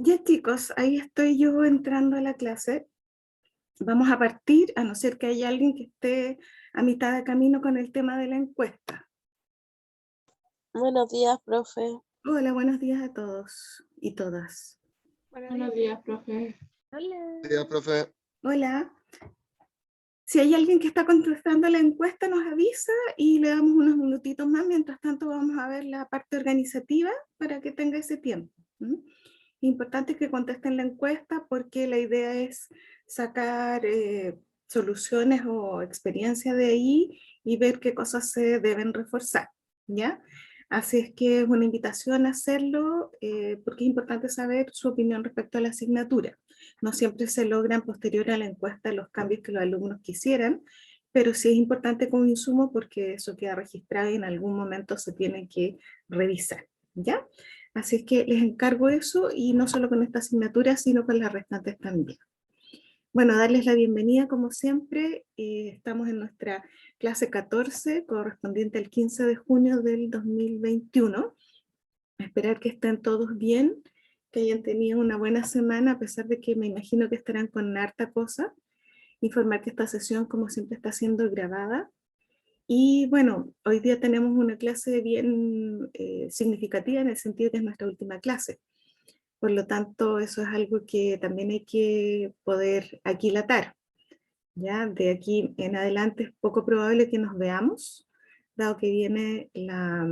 Ya chicos, ahí estoy yo entrando a la clase. Vamos a partir, a no ser que haya alguien que esté a mitad de camino con el tema de la encuesta. Buenos días, profe. Hola, buenos días a todos y todas. Buenos días, profe. Hola. Días, profe. Hola. Si hay alguien que está contestando la encuesta, nos avisa y le damos unos minutitos más. Mientras tanto, vamos a ver la parte organizativa para que tenga ese tiempo. Importante que contesten la encuesta porque la idea es sacar soluciones o experiencia de ahí y ver qué cosas se deben reforzar, ¿ya? Así es que es una invitación a hacerlo porque es importante saber su opinión respecto a la asignatura. No siempre se logran posterior a la encuesta los cambios que los alumnos quisieran, pero sí es importante como insumo porque eso queda registrado y en algún momento se tiene que revisar, ¿ya? Así es que les encargo eso y no solo con esta asignatura, sino con las restantes también. Bueno, darles la bienvenida como siempre. Estamos en nuestra clase 14, correspondiente al 15 de junio del 2021. Esperar que estén todos bien, que hayan tenido una buena semana, a pesar de que me imagino que estarán con harta cosa. Informar que esta sesión, como siempre, está siendo grabada. Y bueno, hoy día tenemos una clase bien significativa en el sentido que es nuestra última clase. Por lo tanto, eso es algo que también hay que poder aquilatar. ¿Ya? De aquí en adelante es poco probable que nos veamos, dado que viene la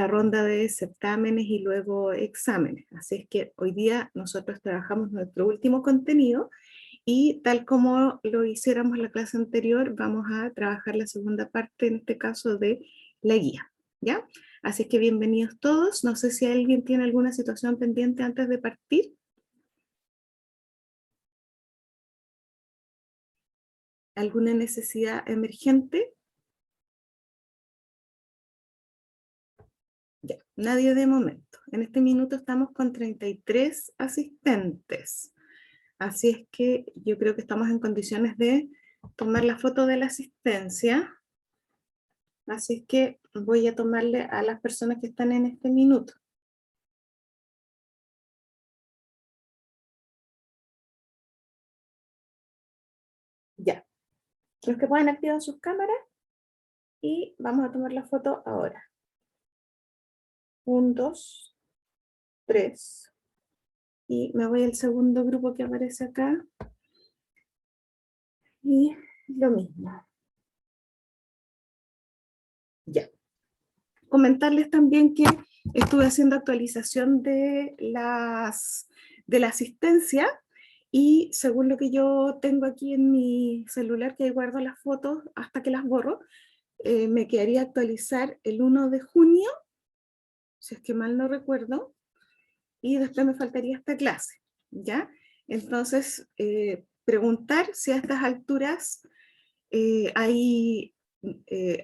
ronda de certámenes y luego exámenes. Así es que hoy día nosotros trabajamos nuestro último contenido y tal como lo hiciéramos la clase anterior, vamos a trabajar la segunda parte, en este caso de la guía, ¿ya? Así que bienvenidos todos. No sé si alguien tiene alguna situación pendiente antes de partir. ¿Alguna necesidad emergente? Ya, nadie de momento. En este minuto estamos con 33 asistentes. Así es que yo creo que estamos en condiciones de tomar la foto de la asistencia. Así es que voy a tomarle a las personas que están en este minuto. Ya. Los que pueden activar sus cámaras y vamos a tomar la foto ahora. 1, 2, 3. Y me voy al segundo grupo que aparece acá. Y lo mismo. Ya. Comentarles también que estuve haciendo actualización de la asistencia y según lo que yo tengo aquí en mi celular, que ahí guardo las fotos hasta que las borro, me quedaría actualizar el 1 de junio, si es que mal no recuerdo, y después me faltaría esta clase, ¿ya? Entonces, preguntar si a estas alturas hay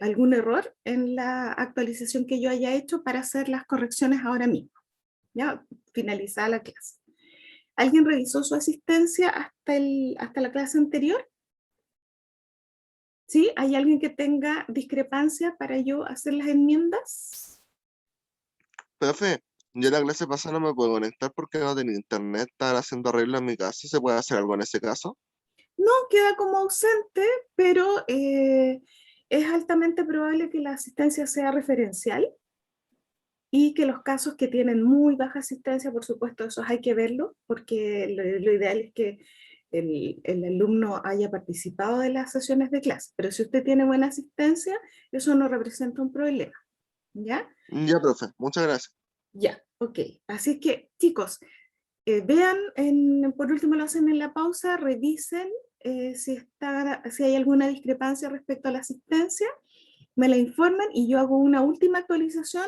algún error en la actualización que yo haya hecho para hacer las correcciones ahora mismo, ya finalizada la clase. ¿Alguien revisó su asistencia hasta la clase anterior? ¿Sí? ¿Hay alguien que tenga discrepancia para yo hacer las enmiendas? Profe, yo la clase pasada no me puedo conectar porque no tenía internet. Estaba haciendo arreglo en mi casa. ¿Se puede hacer algo en ese caso? No, queda como ausente, pero es altamente probable que la asistencia sea referencial y que los casos que tienen muy baja asistencia, por supuesto, esos hay que verlo, porque lo ideal es que el alumno haya participado de las sesiones de clase, pero si usted tiene buena asistencia, eso no representa un problema, ¿ya? Ya, profe, muchas gracias. Ya, ok. Así que, chicos, vean, por último lo hacen en la pausa, revisen si hay alguna discrepancia respecto a la asistencia, me la informan y yo hago una última actualización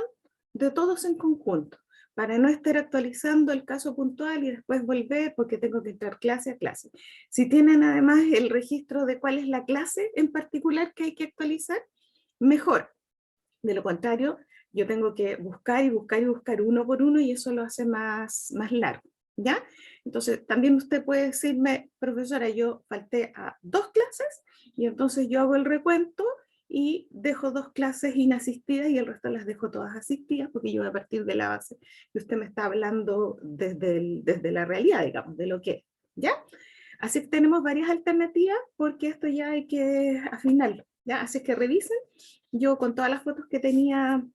de todos en conjunto, para no estar actualizando el caso puntual y después volver porque tengo que entrar clase a clase. Si tienen además el registro de cuál es la clase en particular que hay que actualizar, mejor. De lo contrario, yo tengo que buscar y buscar y buscar uno por uno y eso lo hace más largo, ¿ya? Entonces, también usted puede decirme, profesora, yo falté a 2 clases y entonces yo hago el recuento y dejo 2 clases inasistidas y el resto las dejo todas asistidas, porque yo voy a partir de la base que usted me está hablando desde la realidad, digamos, de lo que es, ¿ya? Así que tenemos varias alternativas, porque esto ya hay que afinarlo, ¿ya? Así que revisen. Yo con todas las fotos que tenía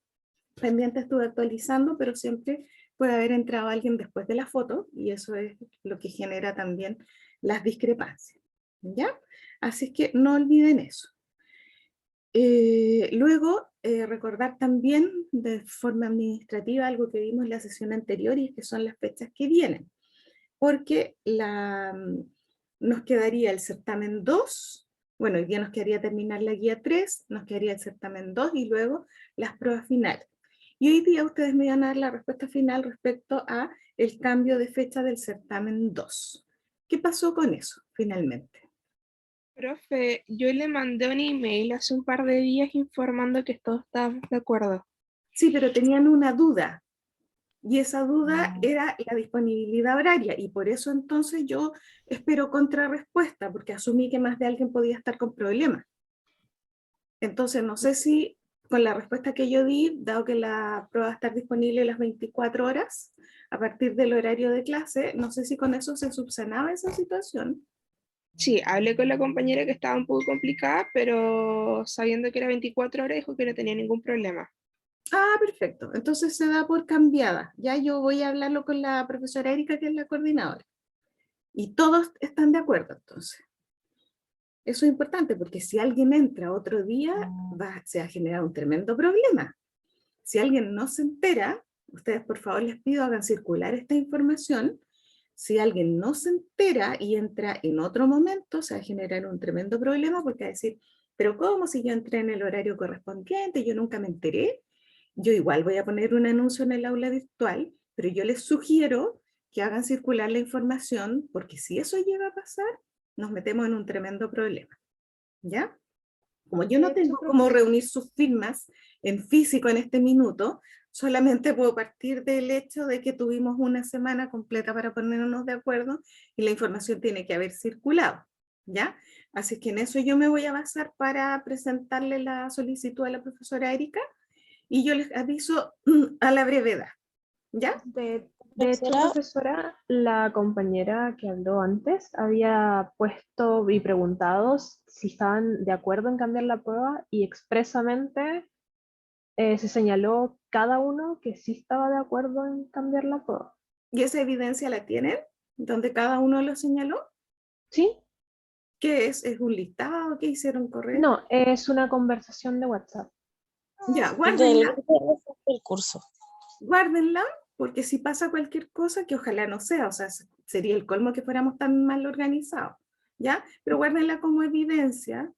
pendientes estuve actualizando, pero siempre puede haber entrado alguien después de la foto, y eso es lo que genera también las discrepancias, ¿ya? Así que no olviden eso. Luego, recordar también de forma administrativa algo que vimos en la sesión anterior, y es que son las fechas que vienen, porque nos quedaría el certamen 2, bueno, hoy día nos quedaría terminar la guía 3, nos quedaría el certamen 2 y luego las pruebas finales. Y hoy día ustedes me van a dar la respuesta final respecto a el cambio de fecha del certamen 2. ¿Qué pasó con eso finalmente? Profe, yo le mandé un email hace un par de días informando que todos estábamos de acuerdo. Sí, pero tenían una duda, y esa duda era la disponibilidad horaria, y por eso entonces yo espero contrarrespuesta, porque asumí que más de alguien podía estar con problemas. Entonces no sé si con la respuesta que yo di, dado que la prueba va a estar disponible las 24 horas a partir del horario de clase, no sé si con eso se subsanaba esa situación. Sí, hablé con la compañera que estaba un poco complicada, pero sabiendo que era 24 horas, dijo que no tenía ningún problema. Ah, perfecto. Entonces se da por cambiada. Ya yo voy a hablarlo con la profesora Erika, que es la coordinadora. Y todos están de acuerdo, entonces. Eso es importante, porque si alguien entra otro día, se va a generar un tremendo problema. Si alguien no se entera, ustedes por favor les pido hagan circular esta información. Si alguien no se entera y entra en otro momento, se va a generar un tremendo problema, porque va a decir, pero ¿cómo si yo entré en el horario correspondiente? Yo nunca me enteré. Yo igual voy a poner un anuncio en el aula virtual, pero yo les sugiero que hagan circular la información, porque si eso llega a pasar, nos metemos en un tremendo problema, ¿ya? Como yo De no hecho, tengo cómo reunir sus firmas en físico en este minuto, solamente puedo partir del hecho de que tuvimos una semana completa para ponernos de acuerdo y la información tiene que haber circulado, ¿ya? Así que en eso yo me voy a basar para presentarle la solicitud a la profesora Erika, y yo les aviso a la brevedad, ¿ya? De hecho, Profesora, profesora, la compañera que habló antes había puesto y preguntado si estaban de acuerdo en cambiar la prueba, y expresamente se señaló cada uno que sí estaba de acuerdo en cambiar la prueba. ¿Y esa evidencia la tienen? Donde cada uno lo señaló. ¿Sí? ¿Qué es? ¿Es un listado? ¿Qué hicieron correr? No, es una conversación de WhatsApp. Ya, del guárdenla, del curso. guárdenla, porque si pasa cualquier cosa, que ojalá no sea, o sea, sería el colmo que fuéramos tan mal organizados, ¿ya? Pero guárdenla como evidencia,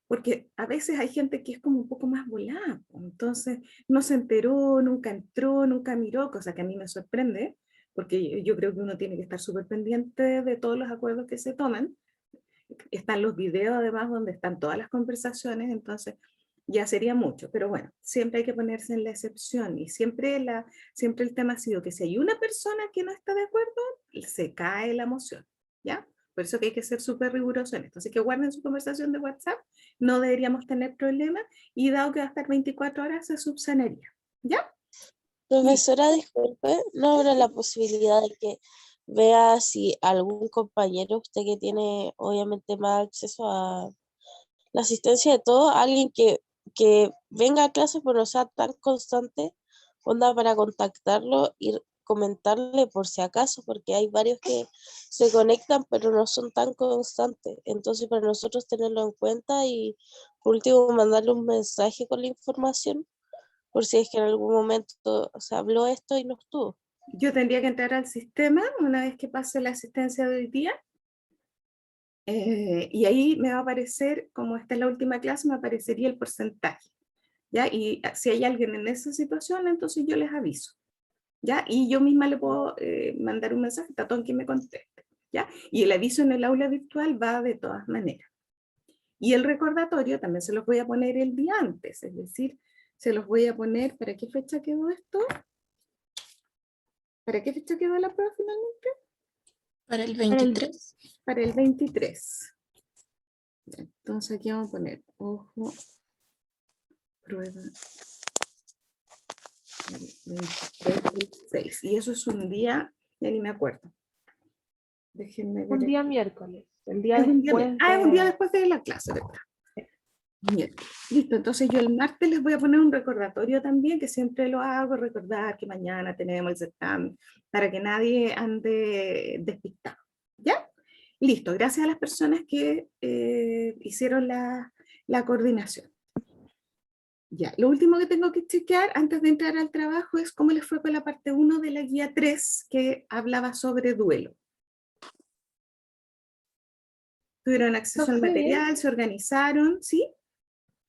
porque a veces hay gente que es como un poco más volada, entonces no se enteró, nunca entró, nunca miró, cosa que a mí me sorprende, porque yo creo que uno tiene que estar súper pendiente de todos los acuerdos que se toman. Están los videos además donde están todas las conversaciones, entonces ya sería mucho, pero bueno, siempre hay que ponerse en la excepción, y siempre el tema ha sido que si hay una persona que no está de acuerdo, se cae la moción, ¿ya? Por eso que hay que ser súper riguroso en esto. Así que guarden su conversación de WhatsApp, no deberíamos tener problemas, y dado que va a estar 24 horas, se subsanaría, ¿ya? Profesora, disculpe, ¿no habrá la posibilidad de que vea si algún compañero, usted que tiene obviamente más acceso a la asistencia de todo, alguien que venga a clase pero no sea tan constante, onda para contactarlo y comentarle por si acaso, porque hay varios que se conectan pero no son tan constantes, entonces para nosotros tenerlo en cuenta y por último mandarle un mensaje con la información por si es que en algún momento se habló esto y no estuvo. Yo tendría que entrar al sistema una vez que pase la asistencia de hoy día, y ahí me va a aparecer, como esta es la última clase, me aparecería el porcentaje, ¿ya? Y si hay alguien en esa situación, entonces yo les aviso, ¿ya? Y yo misma le puedo mandar un mensaje, Tatón, que me conteste, ¿ya? Y el aviso en el aula virtual va de todas maneras. Y el recordatorio también se los voy a poner el día antes, es decir, se los voy a poner, ¿para qué fecha quedó esto? ¿Para qué fecha quedó la prueba finalmente? Para el 23. Para el 23. Entonces aquí vamos a poner, ojo, prueba. 26. Y eso es un día, ya ni me acuerdo. Déjenme ver. Un día miércoles, el día Es un día, después es un día de... después de la clase, ¿verdad? Miércoles. Listo, entonces yo el martes les voy a poner un recordatorio también, que siempre lo hago, recordar que mañana tenemos el certamen, para que nadie ande despistado. ¿Ya? Listo, gracias a las personas que hicieron la coordinación. Ya, lo último que tengo que chequear antes de entrar al trabajo es cómo les fue con la parte 1 de la guía 3 que hablaba sobre duelo. ¿Tuvieron acceso Nos al fue bien. material? ¿Se organizaron? ¿Sí?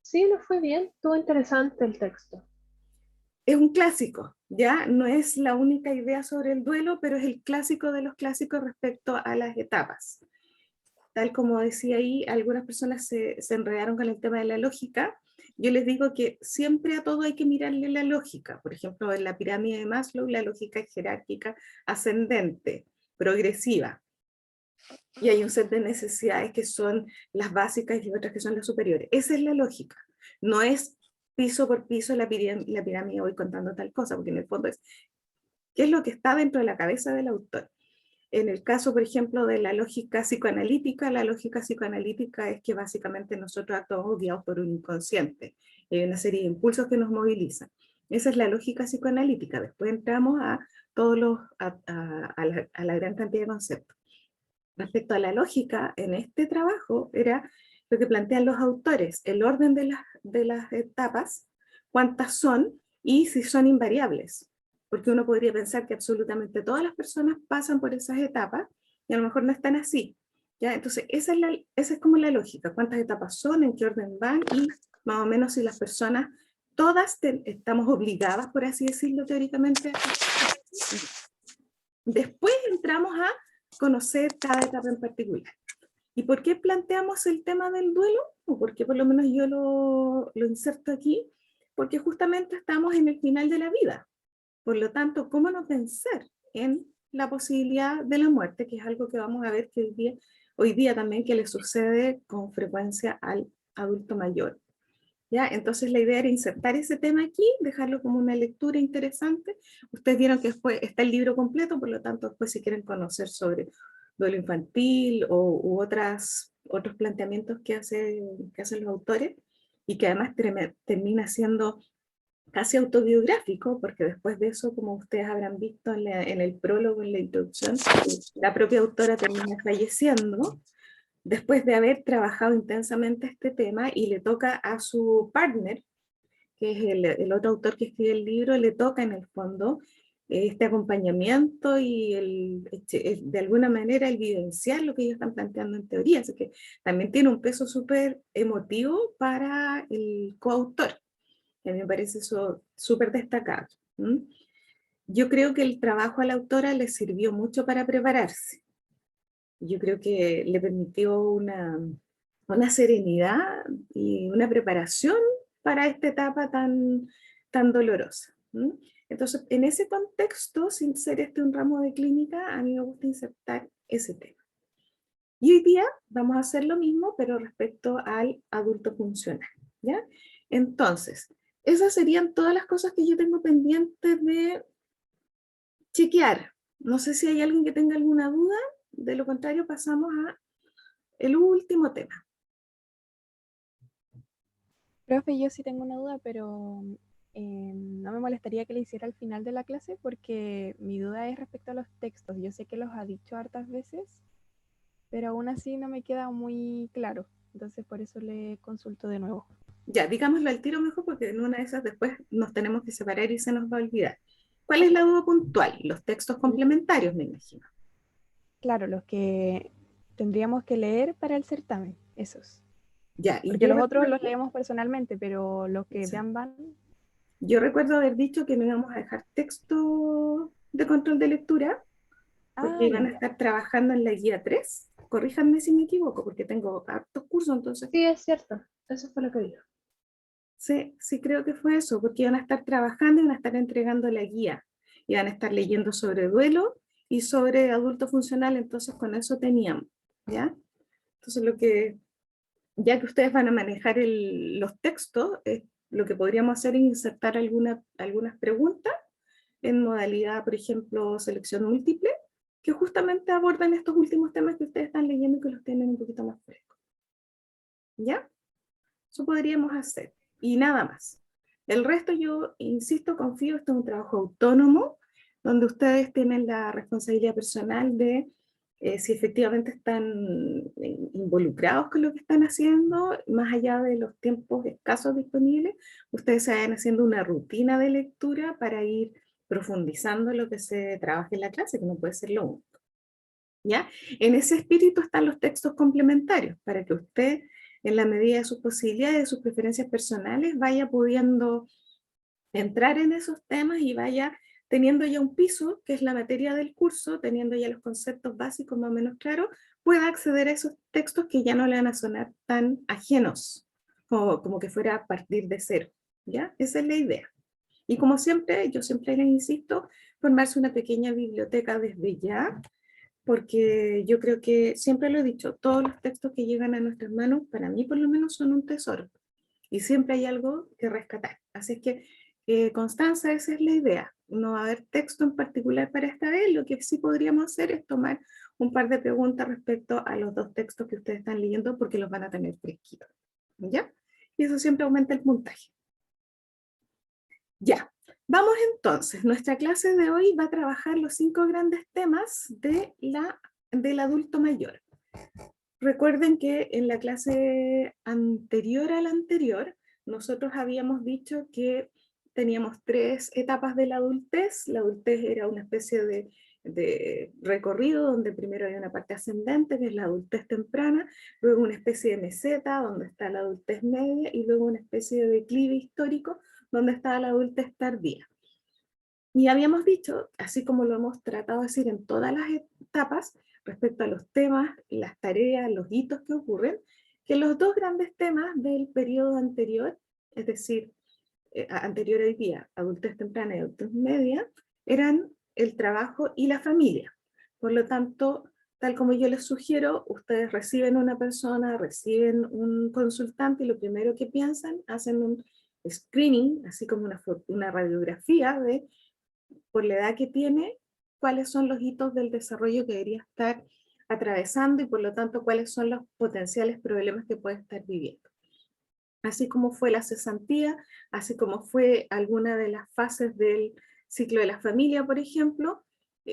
Sí, nos fue bien, estuvo interesante el texto. Es un clásico, ¿ya? No es la única idea sobre el duelo, pero es el clásico de los clásicos respecto a las etapas. Tal como decía ahí, algunas personas se enredaron con el tema de la lógica. Yo les digo que siempre a todo hay que mirarle la lógica. Por ejemplo, en la pirámide de Maslow, la lógica es jerárquica, ascendente, progresiva. Y hay un set de necesidades que son las básicas y otras que son las superiores. Esa es la lógica. No es piso por piso la pirámide voy contando tal cosa, porque en el fondo es qué es lo que está dentro de la cabeza del autor. En el caso, por ejemplo, de la lógica psicoanalítica es que básicamente nosotros actuamos guiados por un inconsciente. Hay una serie de impulsos que nos movilizan. Esa es la lógica psicoanalítica. Después entramos a la gran cantidad de conceptos. Respecto a la lógica, en este trabajo era lo que plantean los autores, el orden de las etapas, cuántas son y si son invariables. Porque uno podría pensar que absolutamente todas las personas pasan por esas etapas y a lo mejor no están así. ¿Ya? Entonces, esa es como la lógica, cuántas etapas son, en qué orden van y más o menos si las personas, todas estamos obligadas, por así decirlo teóricamente. Después entramos a conocer cada etapa en particular. ¿Y por qué planteamos el tema del duelo? O por qué por lo menos yo lo inserto aquí, porque justamente estamos en el final de la vida. Por lo tanto, ¿cómo no pensar en la posibilidad de la muerte? Que es algo que vamos a ver que hoy día también que le sucede con frecuencia al adulto mayor. ¿Ya? Entonces la idea era insertar ese tema aquí, dejarlo como una lectura interesante. Ustedes vieron que después está el libro completo, por lo tanto después si quieren conocer sobre duelo infantil u otros planteamientos que hacen los autores, y que además termina siendo casi autobiográfico, porque después de eso, como ustedes habrán visto en el prólogo, en la introducción, la propia autora termina falleciendo, después de haber trabajado intensamente este tema, y le toca a su partner, que es el otro autor que escribe el libro, le toca en el fondo este acompañamiento y de alguna manera el vivenciar lo que ellos están planteando en teoría, así que también tiene un peso súper emotivo para el coautor, que a mí me parece eso súper destacado. Yo creo que el trabajo a la autora le sirvió mucho para prepararse. Yo creo que le permitió una serenidad y una preparación para esta etapa tan dolorosa. Entonces, en ese contexto, sin ser este un ramo de clínica, a mí me gusta insertar ese tema. Y hoy día vamos a hacer lo mismo, pero respecto al adulto funcional, ¿ya? Entonces, esas serían todas las cosas que yo tengo pendientes de chequear. No sé si hay alguien que tenga alguna duda. De lo contrario, pasamos a el último tema. Profe, yo sí tengo una duda, pero no me molestaría que le hiciera al final de la clase porque mi duda es respecto a los textos. Yo sé que los ha dicho hartas veces, pero aún así no me queda muy claro. Entonces por eso le consulto de nuevo. Ya, digámoslo al tiro mejor porque en una de esas después nos tenemos que separar y se nos va a olvidar. ¿Cuál es la duda puntual? Los textos complementarios, me imagino. Claro, los que tendríamos que leer para el certamen, esos. Ya, y Porque los otros los leemos personalmente, pero los que vean van. Yo recuerdo haber dicho que no íbamos a dejar texto de control de lectura, porque iban a estar trabajando en la guía 3. Corríjanme si me equivoco, porque tengo hartos cursos, entonces. Sí, es cierto, eso fue lo que dijo. Sí, creo que fue eso, porque iban a estar trabajando y van a estar entregando la guía. Iban a estar leyendo sobre duelo y sobre adulto funcional, entonces con eso teníamos, ¿ya? Entonces ya que ustedes van a manejar los textos, lo que podríamos hacer es insertar algunas preguntas en modalidad, por ejemplo, selección múltiple, que justamente abordan estos últimos temas que ustedes están leyendo y que los tienen un poquito más frescos. ¿Ya? Eso podríamos hacer. Y nada más. El resto yo, insisto, confío, esto es un trabajo autónomo, donde ustedes tienen la responsabilidad personal de si efectivamente están involucrados con lo que están haciendo, más allá de los tiempos escasos disponibles, ustedes se vayan haciendo una rutina de lectura para ir profundizando en lo que se trabaja en la clase, que no puede ser lo único. ¿Ya? En ese espíritu están los textos complementarios, para que usted, en la medida de sus posibilidades, de sus preferencias personales, vaya pudiendo entrar en esos temas y vaya teniendo ya un piso, que es la materia del curso, teniendo ya los conceptos básicos más o menos claros, pueda acceder a esos textos que ya no le van a sonar tan ajenos, como que fuera a partir de cero. ¿Ya? Esa es la idea. Y como siempre, yo siempre les insisto, formarse una pequeña biblioteca desde ya, porque yo creo que, siempre lo he dicho, todos los textos que llegan a nuestras manos, para mí por lo menos, son un tesoro. Y siempre hay algo que rescatar. Así que, Constanza, esa es la idea. No va a haber texto en particular para esta vez. Lo que sí podríamos hacer es tomar un par de preguntas respecto a los dos textos que ustedes están leyendo, porque los van a tener fresquitos. ¿Ya? Y eso siempre aumenta el puntaje. Ya. Vamos entonces, nuestra clase de hoy va a trabajar los 5 grandes temas del adulto mayor. Recuerden que en la clase anterior a la anterior, nosotros habíamos dicho que teníamos 3 etapas de la adultez. La adultez era una especie de recorrido donde primero hay una parte ascendente, que es la adultez temprana, luego una especie de meseta, donde está la adultez media, y luego una especie de declive histórico, donde está la adultez tardía. Y habíamos dicho, así como lo hemos tratado de decir en todas las etapas, respecto a los temas, las tareas, los hitos que ocurren, que los 2 grandes temas del periodo anterior, es decir, anterior hoy día, adultez temprana y adultez media, eran el trabajo y la familia. Por lo tanto, tal como yo les sugiero, ustedes reciben una persona, reciben un consultante y lo primero que piensan, hacen un screening, así como una radiografía de, por la edad que tiene, cuáles son los hitos del desarrollo que debería estar atravesando y por lo tanto cuáles son los potenciales problemas que puede estar viviendo. Así como fue la cesantía, así como fue alguna de las fases del ciclo de la familia, por ejemplo,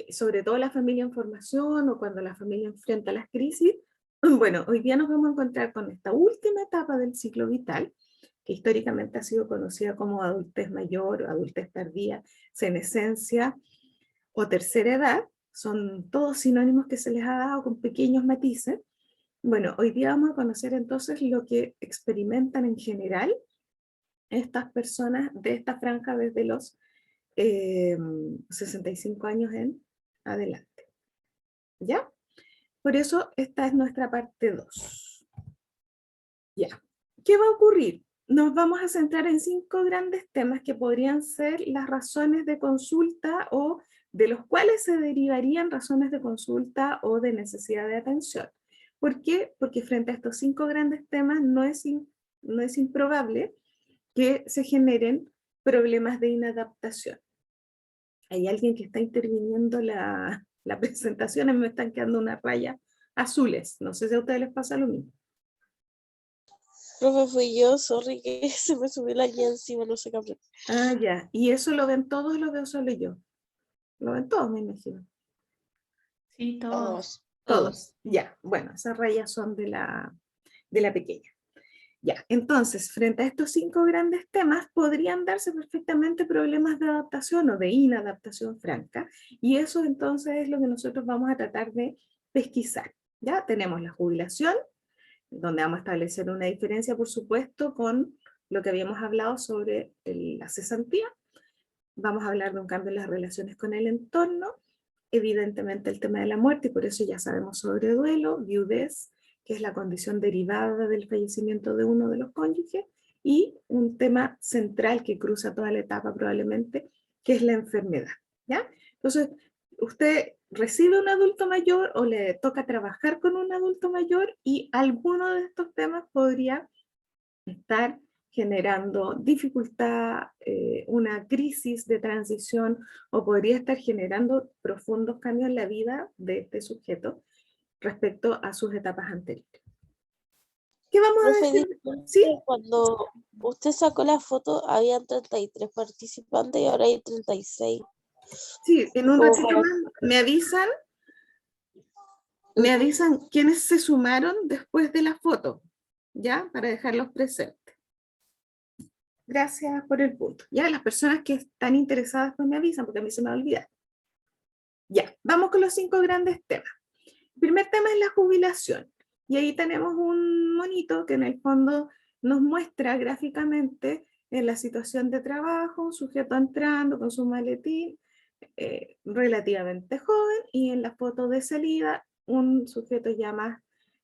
sobre todo la familia en formación o cuando la familia enfrenta las crisis. Bueno, hoy día nos vamos a encontrar con esta última etapa del ciclo vital, que históricamente ha sido conocida como adultez mayor, adultez tardía, senescencia o tercera edad. Son todos sinónimos que se les ha dado con pequeños matices. Bueno, hoy día vamos a conocer entonces lo que experimentan en general estas personas de esta franja desde los 65 años en adelante. ¿Ya? Por eso esta es nuestra parte 2. Ya. ¿Qué va a ocurrir? Nos vamos a centrar en 5 grandes temas que podrían ser las razones de consulta o de los cuales se derivarían razones de consulta o de necesidad de atención. ¿Por qué? Porque frente a estos 5 grandes temas no es improbable que se generen problemas de inadaptación. Hay alguien que está interviniendo la presentación y me están quedando unas rayas azules. No sé si a ustedes les pasa lo mismo. Profe, fui yo, sorry que se me subió la guía encima, no sé qué hacer. Ah, ya. ¿Y eso lo ven todos o lo veo solo yo? Lo ven todos, me imagino. Sí, todos. Todos. Ya. Bueno, esas rayas son de la pequeña. Ya, entonces, frente a estos 5 grandes temas, podrían darse perfectamente problemas de adaptación o de inadaptación franca, y eso entonces es lo que nosotros vamos a tratar de pesquisar. Ya tenemos la jubilación, donde vamos a establecer una diferencia, por supuesto, con lo que habíamos hablado sobre la cesantía. Vamos a hablar de un cambio en las relaciones con el entorno, evidentemente el tema de la muerte, y por eso ya sabemos sobre duelo, viudez, que es la condición derivada del fallecimiento de uno de los cónyuges, y un tema central que cruza toda la etapa probablemente, que es la enfermedad. ¿Ya? Entonces, usted recibe un adulto mayor o le toca trabajar con un adulto mayor y alguno de estos temas podría estar generando dificultad, una crisis de transición, o podría estar generando profundos cambios en la vida de este sujeto respecto a sus etapas anteriores. ¿Qué vamos a Profe, decir? disculpe, ¿Sí? cuando usted sacó la foto, habían 33 participantes y ahora hay 36. Sí, en un Como ratito para- más me avisan quiénes se sumaron después de la foto, ¿ya? Para dejarlos presentes. Gracias por el punto. Ya, las personas que están interesadas pues me avisan, porque a mí se me va a olvidar. Ya, vamos con los 5 grandes temas. El primer tema es la jubilación. Y ahí tenemos un monito que en el fondo nos muestra gráficamente en la situación de trabajo, un sujeto entrando con su maletín, relativamente joven, y en la foto de salida, un sujeto ya más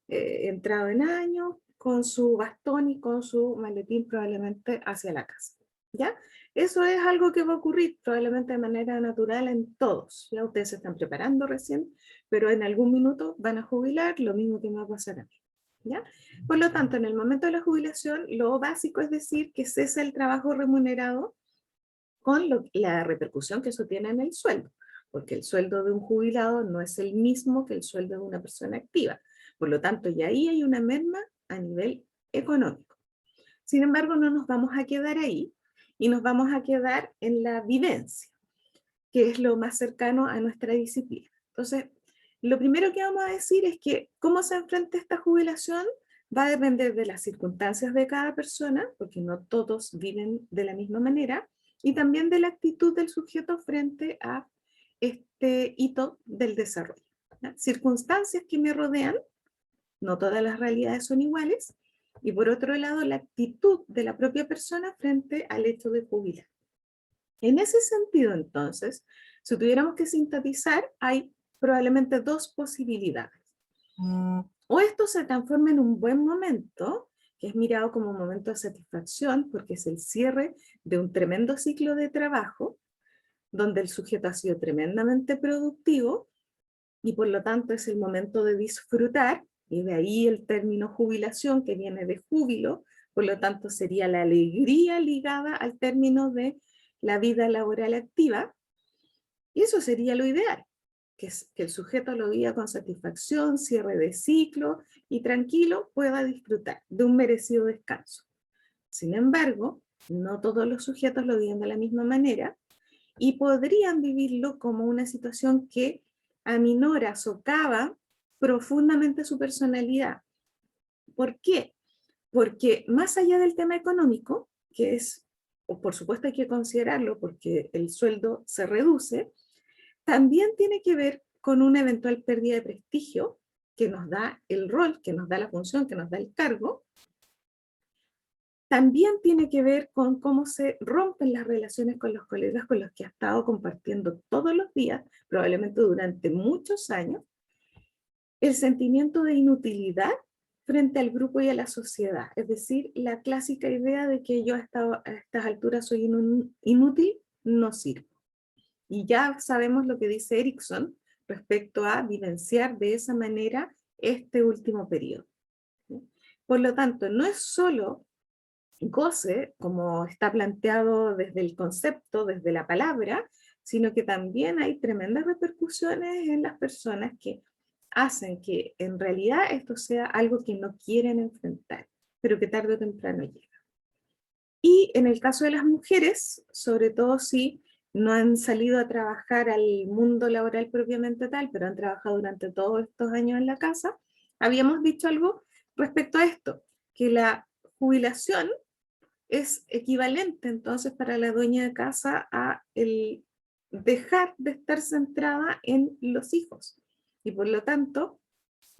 entrado en años, con su bastón y con su maletín probablemente hacia la casa. ¿Ya? Eso es algo que va a ocurrir probablemente de manera natural en todos. Ya ustedes se están preparando recién, pero en algún minuto van a jubilar, lo mismo que me va a pasar a mí. ¿Ya? Por lo tanto, en el momento de la jubilación, lo básico es decir que cesa el trabajo remunerado con la repercusión que eso tiene en el sueldo, porque el sueldo de un jubilado no es el mismo que el sueldo de una persona activa. Por lo tanto, ya ahí hay una merma a nivel económico. Sin embargo, no nos vamos a quedar ahí y nos vamos a quedar en la vivencia, que es lo más cercano a nuestra disciplina. Entonces, lo primero que vamos a decir es que cómo se enfrenta esta jubilación va a depender de las circunstancias de cada persona, porque no todos viven de la misma manera, y también de la actitud del sujeto frente a este hito del desarrollo. ¿Ya? Circunstancias que me rodean, no todas las realidades son iguales, y por otro lado, la actitud de la propia persona frente al hecho de jubilar. En ese sentido, entonces, si tuviéramos que sintetizar, hay probablemente 2 posibilidades. O esto se transforma en un buen momento, que es mirado como un momento de satisfacción, porque es el cierre de un tremendo ciclo de trabajo, donde el sujeto ha sido tremendamente productivo, y por lo tanto es el momento de disfrutar, y de ahí el término jubilación, que viene de júbilo, por lo tanto sería la alegría ligada al término de la vida laboral activa, y eso sería lo ideal, que el sujeto lo viva con satisfacción, cierre de ciclo, y tranquilo pueda disfrutar de un merecido descanso. Sin embargo, no todos los sujetos lo viven de la misma manera, y podrían vivirlo como una situación que aminora, socava profundamente su personalidad. ¿Por qué? Porque más allá del tema económico, que es, o por supuesto hay que considerarlo porque el sueldo se reduce, también tiene que ver con una eventual pérdida de prestigio que nos da el rol, que nos da la función, que nos da el cargo. También tiene que ver con cómo se rompen las relaciones con los colegas con los que ha estado compartiendo todos los días, probablemente durante muchos años, el sentimiento de inutilidad frente al grupo y a la sociedad, es decir, la clásica idea de que yo a estas alturas soy inútil, no sirvo. Y ya sabemos lo que dice Erikson respecto a vivenciar de esa manera este último periodo. Por lo tanto, no es solo goce, como está planteado desde el concepto, desde la palabra, sino que también hay tremendas repercusiones en las personas que hacen que en realidad esto sea algo que no quieren enfrentar, pero que tarde o temprano llega. Y en el caso de las mujeres, sobre todo si no han salido a trabajar al mundo laboral propiamente tal, pero han trabajado durante todos estos años en la casa, habíamos dicho algo respecto a esto, que la jubilación es equivalente entonces para la dueña de casa a el dejar de estar centrada en los hijos. Y por lo tanto,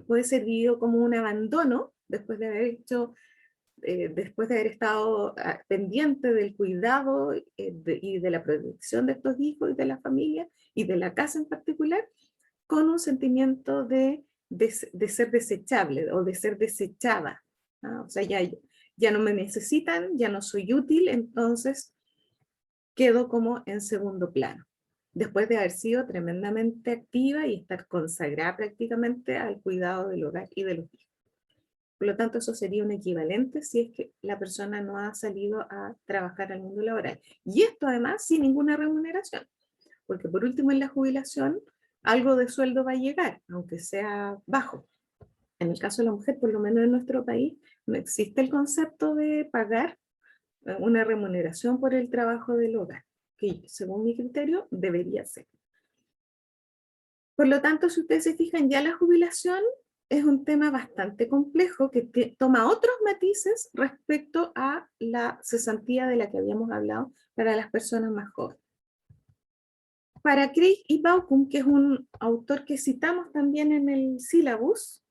puede ser vivido como un abandono después de haber hecho después de haber estado pendiente del cuidado y de la protección de estos hijos y de la familia y de la casa en particular, con un sentimiento de ser desechable o de ser desechada. ¿No? O sea, ya no me necesitan, ya no soy útil, entonces quedo como en segundo plano, después de haber sido tremendamente activa y estar consagrada prácticamente al cuidado del hogar y de los hijos. Por lo tanto, eso sería un equivalente si es que la persona no ha salido a trabajar al mundo laboral. Y esto además sin ninguna remuneración, porque por último en la jubilación algo de sueldo va a llegar, aunque sea bajo. En el caso de la mujer, por lo menos en nuestro país, no existe el concepto de pagar una remuneración por el trabajo del hogar, que según mi criterio debería ser. Por lo tanto, si ustedes se fijan, ya la jubilación es un tema bastante complejo que toma otros matices respecto a la cesantía de la que habíamos hablado para las personas más jóvenes. Para Craig y Bauckham, que es un autor que citamos también en el sílabus,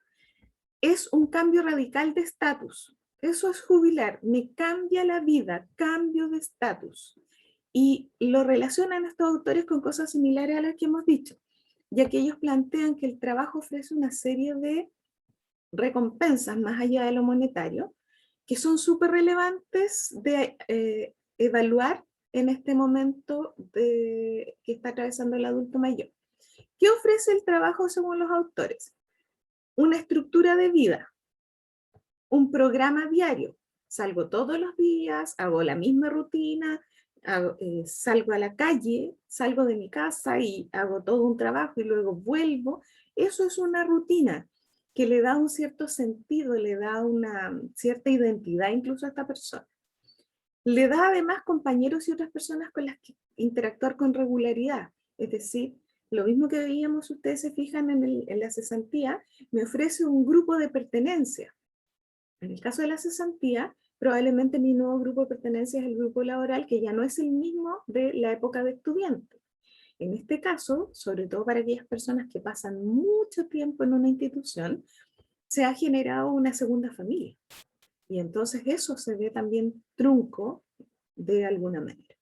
es un cambio radical de estatus. Eso es jubilar, me cambia la vida, cambio de estatus. Y lo relacionan estos autores con cosas similares a las que hemos dicho, ya que ellos plantean que el trabajo ofrece una serie de recompensas más allá de lo monetario, que son súper relevantes de evaluar en este momento que está atravesando el adulto mayor. ¿Qué ofrece el trabajo según los autores? Una estructura de vida, un programa diario. Salgo todos los días, hago la misma rutina, salgo a la calle, salgo de mi casa y hago todo un trabajo y luego vuelvo. Eso es una rutina que le da un cierto sentido, le da una cierta identidad incluso a esta persona. Le da además compañeros y otras personas con las que interactuar con regularidad. Es decir, lo mismo que veíamos, ustedes se fijan en la cesantía, me ofrece un grupo de pertenencia. En el caso de la cesantía, probablemente mi nuevo grupo de pertenencia es el grupo laboral, que ya no es el mismo de la época de estudiante. En este caso, sobre todo para aquellas personas que pasan mucho tiempo en una institución, se ha generado una segunda familia. Y entonces eso se ve también trunco de alguna manera.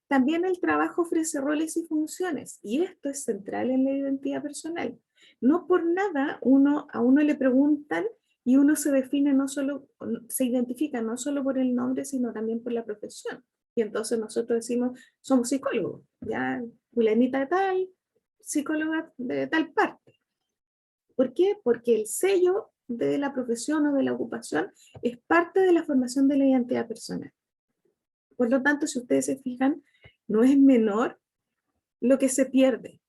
También el trabajo ofrece roles y funciones, y esto es central en la identidad personal. No por nada a uno le preguntan y uno se define se identifica no solo por el nombre, sino también por la profesión. Y entonces nosotros decimos, somos psicólogos, ya, fulanita de tal, psicóloga de tal parte. ¿Por qué? Porque el sello de la profesión o de la ocupación es parte de la formación de la identidad personal. Por lo tanto, si ustedes se fijan, no es menor lo que se pierde.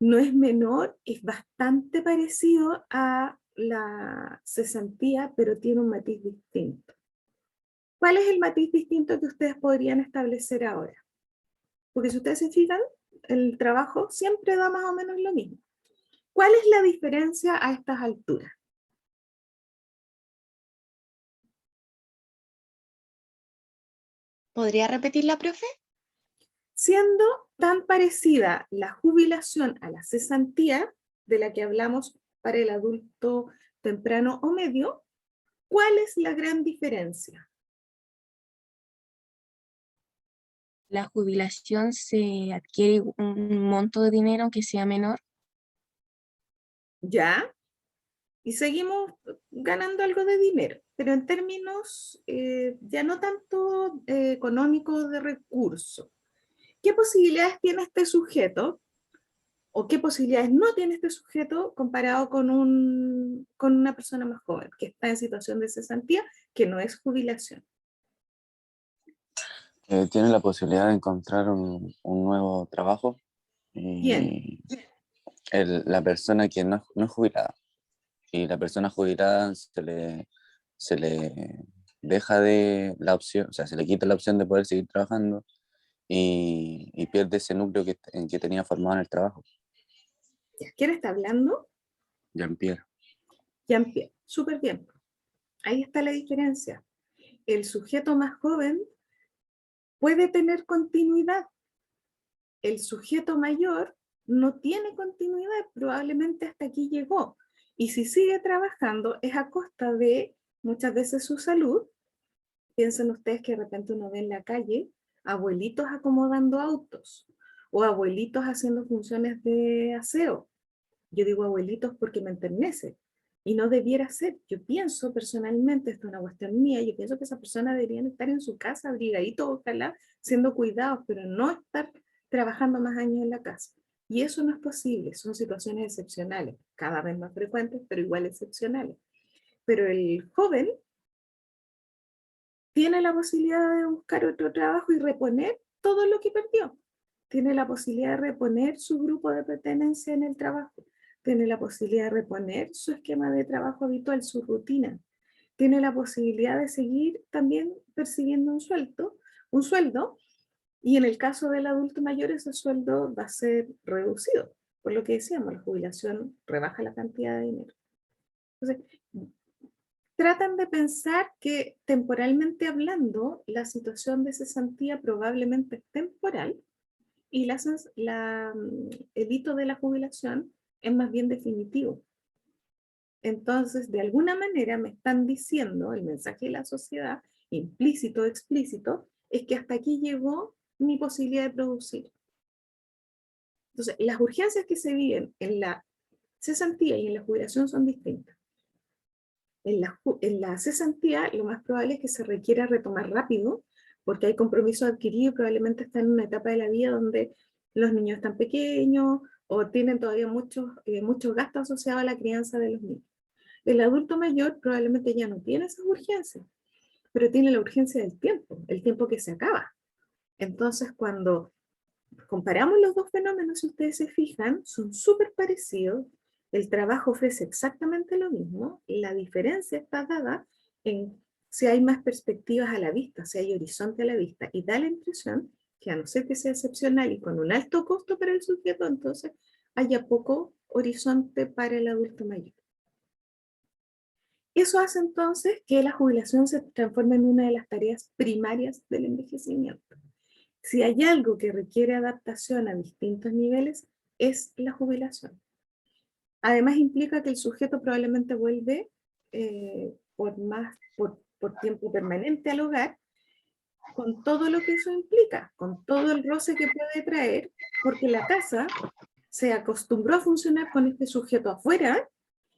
No es menor, es bastante parecido a la cesantía, pero tiene un matiz distinto. ¿Cuál es el matiz distinto que ustedes podrían establecer ahora? Porque si ustedes se fijan, el trabajo siempre da más o menos lo mismo. ¿Cuál es la diferencia a estas alturas? ¿Podría repetir la profe? Siendo tan parecida la jubilación a la cesantía, de la que hablamos para el adulto temprano o medio, ¿cuál es la gran diferencia? La jubilación se adquiere un monto de dinero aunque sea menor. ¿Ya? Y seguimos ganando algo de dinero, pero en términos ya no tanto económicos de recursos. ¿Qué posibilidades tiene este sujeto o qué posibilidades no tiene este sujeto comparado con una persona más joven que está en situación de cesantía, que no es jubilación? Tiene la posibilidad de encontrar un nuevo trabajo Bien. y la persona que no es jubilada. Y la persona jubilada se le deja de la opción, o sea, se le quita la opción de poder seguir trabajando y pierde ese núcleo en que tenía formado en el trabajo. ¿Quién está hablando? Jean-Pierre. Jean-Pierre. Súper bien. Ahí está la diferencia. El sujeto más joven puede tener continuidad. El sujeto mayor no tiene continuidad, probablemente hasta aquí llegó. Y si sigue trabajando es a costa de muchas veces su salud. Piensen ustedes que de repente uno ve en la calle abuelitos acomodando autos o abuelitos haciendo funciones de aseo. Yo digo abuelitos porque me enternece y no debiera ser. Yo pienso personalmente, esto es una cuestión mía, yo pienso que esas personas deberían estar en su casa, abrigaditos, ojalá, siendo cuidados, pero no estar trabajando más años en la casa. Y eso no es posible, son situaciones excepcionales, cada vez más frecuentes, pero igual excepcionales. pero el joven tiene la posibilidad de buscar otro trabajo y reponer todo lo que perdió. Tiene la posibilidad de reponer su grupo de pertenencia en el trabajo. Tiene la posibilidad de reponer su esquema de trabajo habitual, su rutina. Tiene la posibilidad de seguir también percibiendo un sueldo, y en el caso del adulto mayor ese sueldo va a ser reducido. Por lo que decíamos, la jubilación rebaja la cantidad de dinero. Entonces, tratan de pensar que temporalmente hablando, la situación de cesantía probablemente es temporal y el hito de la jubilación es más bien definitivo. Entonces, de alguna manera me están diciendo, el mensaje de la sociedad, implícito o explícito, es que hasta aquí llegó mi posibilidad de producir. Entonces, las urgencias que se viven en la cesantía y en la jubilación son distintas. En la cesantía lo más probable es que se requiera retomar rápido, porque hay compromisos adquiridos, probablemente están en una etapa de la vida donde los niños están pequeños o tienen todavía muchos gastos asociados a la crianza de los niños. El adulto mayor probablemente ya no tiene esas urgencias, pero tiene la urgencia del tiempo, el tiempo que se acaba. Entonces, cuando comparamos los dos fenómenos, si ustedes se fijan, son súper parecidos. El trabajo ofrece exactamente lo mismo, y la diferencia está dada en si hay más perspectivas a la vista, si hay horizonte a la vista, y da la impresión que a no ser que sea excepcional y con un alto costo para el sujeto, entonces haya poco horizonte para el adulto mayor. Eso hace entonces que la jubilación se transforme en una de las tareas primarias del envejecimiento. Si hay algo que requiere adaptación a distintos niveles, es la jubilación. Además implica que el sujeto probablemente vuelve por tiempo permanente al hogar, con todo lo que eso implica, con todo el roce que puede traer, porque la casa se acostumbró a funcionar con este sujeto afuera,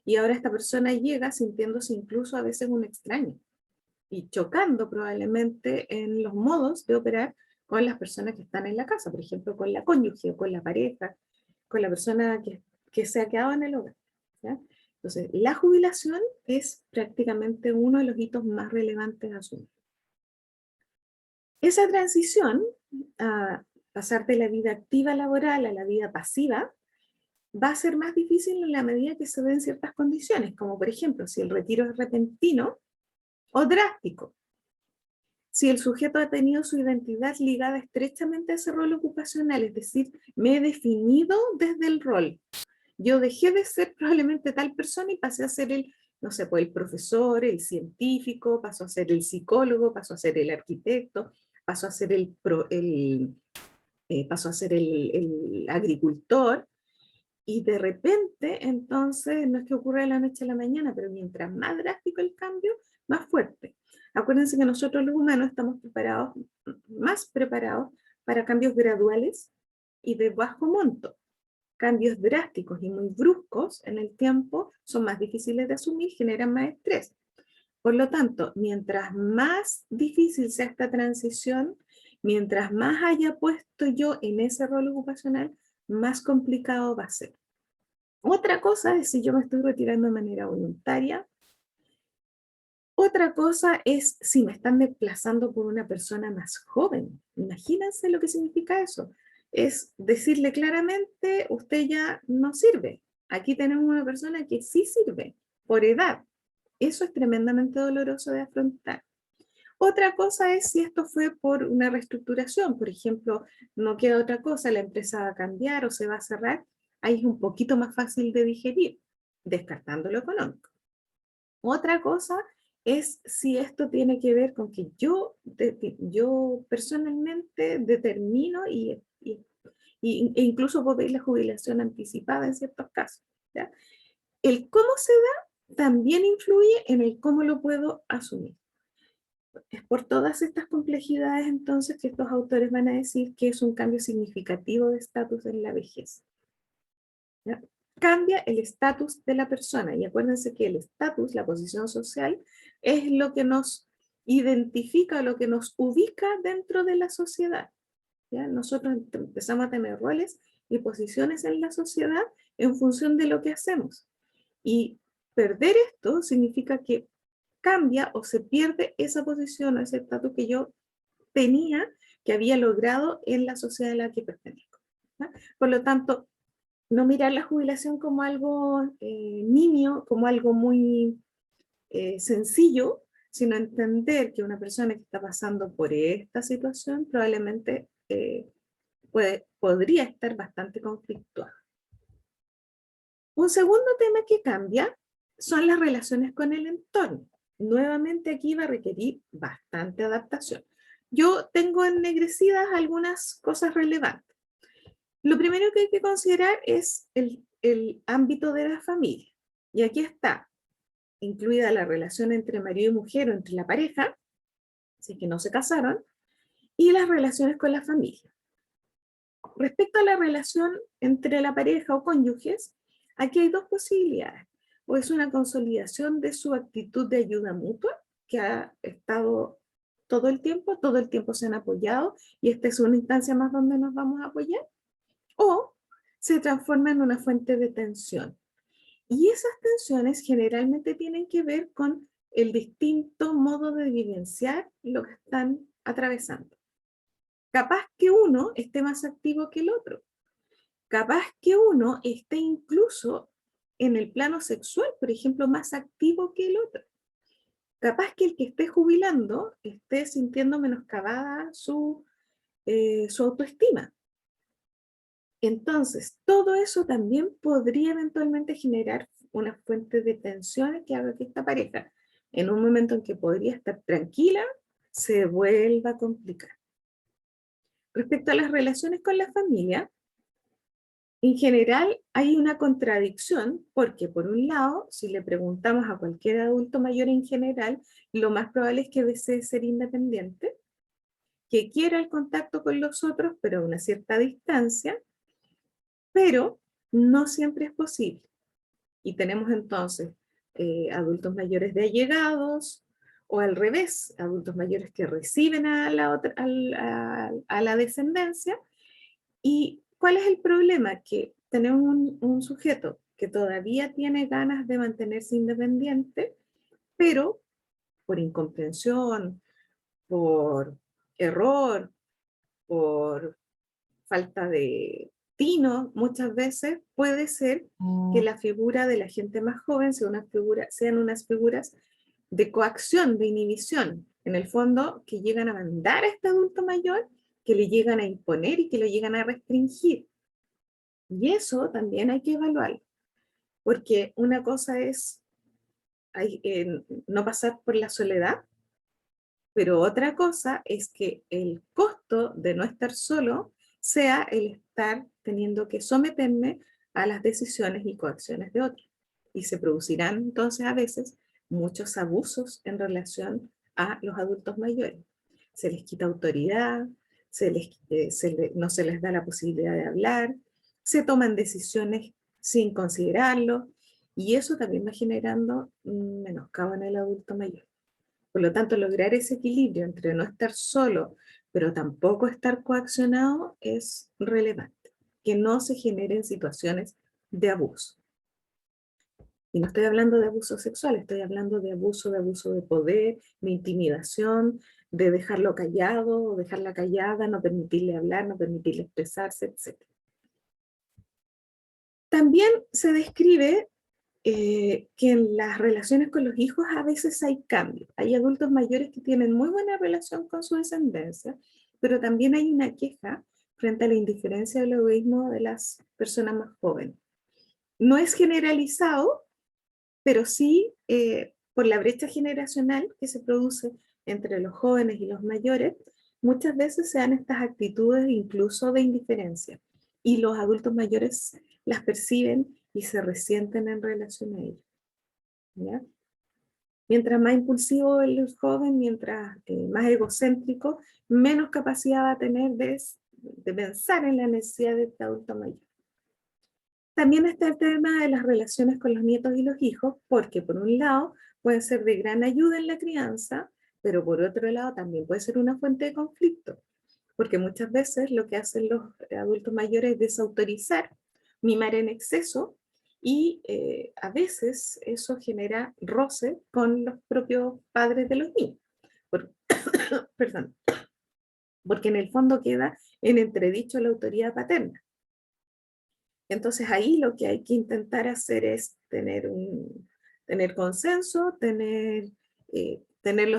y ahora esta persona llega sintiéndose incluso a veces un extraño, y chocando probablemente en los modos de operar con las personas que están en la casa, por ejemplo, con la cónyuge, o con la pareja, con la persona que se ha quedado en el hogar, ¿ya? Entonces, la jubilación es prácticamente uno de los hitos más relevantes a asumir. Esa transición, a pasar de la vida activa laboral a la vida pasiva, va a ser más difícil en la medida que se den ciertas condiciones, como por ejemplo, si el retiro es repentino o drástico. Si el sujeto ha tenido su identidad ligada estrechamente a ese rol ocupacional, es decir, me he definido desde el rol. Yo dejé de ser probablemente tal persona y pasé a ser el, no sé, pues el profesor, el científico, pasó a ser el psicólogo, pasó a ser el arquitecto, pasó a ser el agricultor, y de repente, entonces, no es que ocurra de la noche a la mañana, pero mientras más drástico el cambio, más fuerte. Acuérdense que nosotros los humanos estamos más preparados para cambios graduales y de bajo monto. Cambios drásticos y muy bruscos en el tiempo son más difíciles de asumir, generan más estrés. Por lo tanto, mientras más difícil sea esta transición, mientras más haya puesto yo en ese rol ocupacional, más complicado va a ser. Otra cosa es si yo me estoy retirando de manera voluntaria. Otra cosa es si me están desplazando por una persona más joven. Imagínense lo que significa eso. Es decirle claramente, usted ya no sirve. Aquí tenemos una persona que sí sirve, por edad. Eso es tremendamente doloroso de afrontar. Otra cosa es si esto fue por una reestructuración. Por ejemplo, no queda otra cosa, la empresa va a cambiar o se va a cerrar. Ahí es un poquito más fácil de digerir, descartando lo económico. Otra cosa es si esto tiene que ver con que yo personalmente determino e incluso puedo pedir la jubilación anticipada en ciertos casos, ¿ya? El cómo se da también influye en el cómo lo puedo asumir. Es por todas estas complejidades entonces que estos autores van a decir que es un cambio significativo de estatus en la vejez, ¿ya? Cambia el estatus de la persona, y acuérdense que el estatus, la posición social, es lo que nos identifica, lo que nos ubica dentro de la sociedad, ¿ya? Nosotros empezamos a tener roles y posiciones en la sociedad en función de lo que hacemos, y perder esto significa que cambia o se pierde esa posición o ese estatus que yo tenía, que había logrado en la sociedad a la que pertenezco. ¿No? Por lo tanto, no mirar la jubilación como algo nimio, como algo muy sencillo, sino entender que una persona que está pasando por esta situación probablemente podría estar bastante conflictuada. Un segundo tema que cambia son las relaciones con el entorno. Nuevamente aquí va a requerir bastante adaptación. Yo tengo ennegrecidas algunas cosas relevantes. Lo primero que hay que considerar es el ámbito de la familia. Y aquí está incluida la relación entre marido y mujer o entre la pareja, si es que no se casaron, y las relaciones con la familia. Respecto a la relación entre la pareja o cónyuges, aquí hay dos posibilidades. O es una consolidación de su actitud de ayuda mutua, que ha estado todo el tiempo se han apoyado, y esta es una instancia más donde nos vamos a apoyar, o se transforma en una fuente de tensión. Y esas tensiones generalmente tienen que ver con el distinto modo de vivenciar lo que están atravesando. Capaz que uno esté más activo que el otro. Capaz que uno esté incluso en el plano sexual, por ejemplo, más activo que el otro. Capaz que el que esté jubilando esté sintiendo menoscabada su autoestima. Entonces, todo eso también podría eventualmente generar una fuente de tensión que haga que esta pareja, en un momento en que podría estar tranquila, se vuelva a complicar. Respecto a las relaciones con la familia, en general hay una contradicción, porque por un lado, si le preguntamos a cualquier adulto mayor en general, lo más probable es que desee ser independiente, que quiera el contacto con los otros, pero a una cierta distancia, pero no siempre es posible. Y tenemos entonces adultos mayores de allegados, o al revés, adultos mayores que reciben a la descendencia. ¿Y cuál es el problema? Que tenemos un sujeto que todavía tiene ganas de mantenerse independiente, pero por incomprensión, por error, por falta de tino, muchas veces puede ser que la figura de la gente más joven sean unas figuras de coacción, de inhibición, en el fondo que llegan a mandar a este adulto mayor, que le llegan a imponer y que lo llegan a restringir. Y eso también hay que evaluarlo, porque una cosa es no pasar por la soledad, pero otra cosa es que el costo de no estar solo sea el estar teniendo que someterme a las decisiones y coacciones de otros. Y se producirán entonces a veces muchos abusos en relación a los adultos mayores. Se les quita autoridad, no se les da la posibilidad de hablar, se toman decisiones sin considerarlo, y eso también va generando un menoscabo en el adulto mayor. Por lo tanto, lograr ese equilibrio entre no estar solo, pero tampoco estar coaccionado es relevante. Que no se generen situaciones de abuso. Y no estoy hablando de abuso sexual, estoy hablando de abuso de poder, de intimidación, de dejarlo callado o dejarla callada, no permitirle hablar, no permitirle expresarse, etc. También se describe que en las relaciones con los hijos a veces hay cambios. Hay adultos mayores que tienen muy buena relación con su descendencia, pero también hay una queja frente a la indiferencia o el egoísmo de las personas más jóvenes. No es generalizado, pero sí por la brecha generacional que se produce entre los jóvenes y los mayores, muchas veces se dan estas actitudes incluso de indiferencia, y los adultos mayores las perciben y se resienten en relación a ello. ¿Ya? Mientras más impulsivo el joven, mientras más egocéntrico, menos capacidad va a tener de pensar en la necesidad de este adulto mayor. También está el tema de las relaciones con los nietos y los hijos, porque por un lado pueden ser de gran ayuda en la crianza, pero por otro lado también puede ser una fuente de conflicto, porque muchas veces lo que hacen los adultos mayores es desautorizar, mimar en exceso, Y a veces eso genera roce con los propios padres de los niños. Perdón, porque en el fondo queda en entredicho la autoridad paterna. Entonces ahí lo que hay que intentar hacer es tener consenso, tenerlos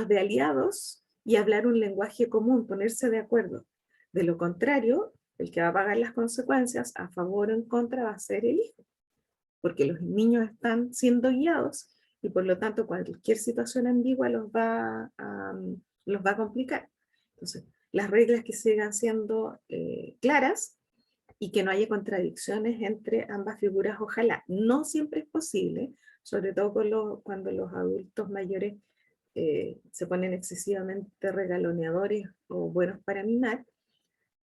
de aliados y hablar un lenguaje común, ponerse de acuerdo. De lo contrario, el que va a pagar las consecuencias, a favor o en contra, va a ser el hijo, porque los niños están siendo guiados y por lo tanto cualquier situación ambigua los va a complicar. Entonces, las reglas que sigan siendo claras y que no haya contradicciones entre ambas figuras, ojalá. No siempre es posible, sobre todo cuando los adultos mayores se ponen excesivamente regaloneadores o buenos para mimar,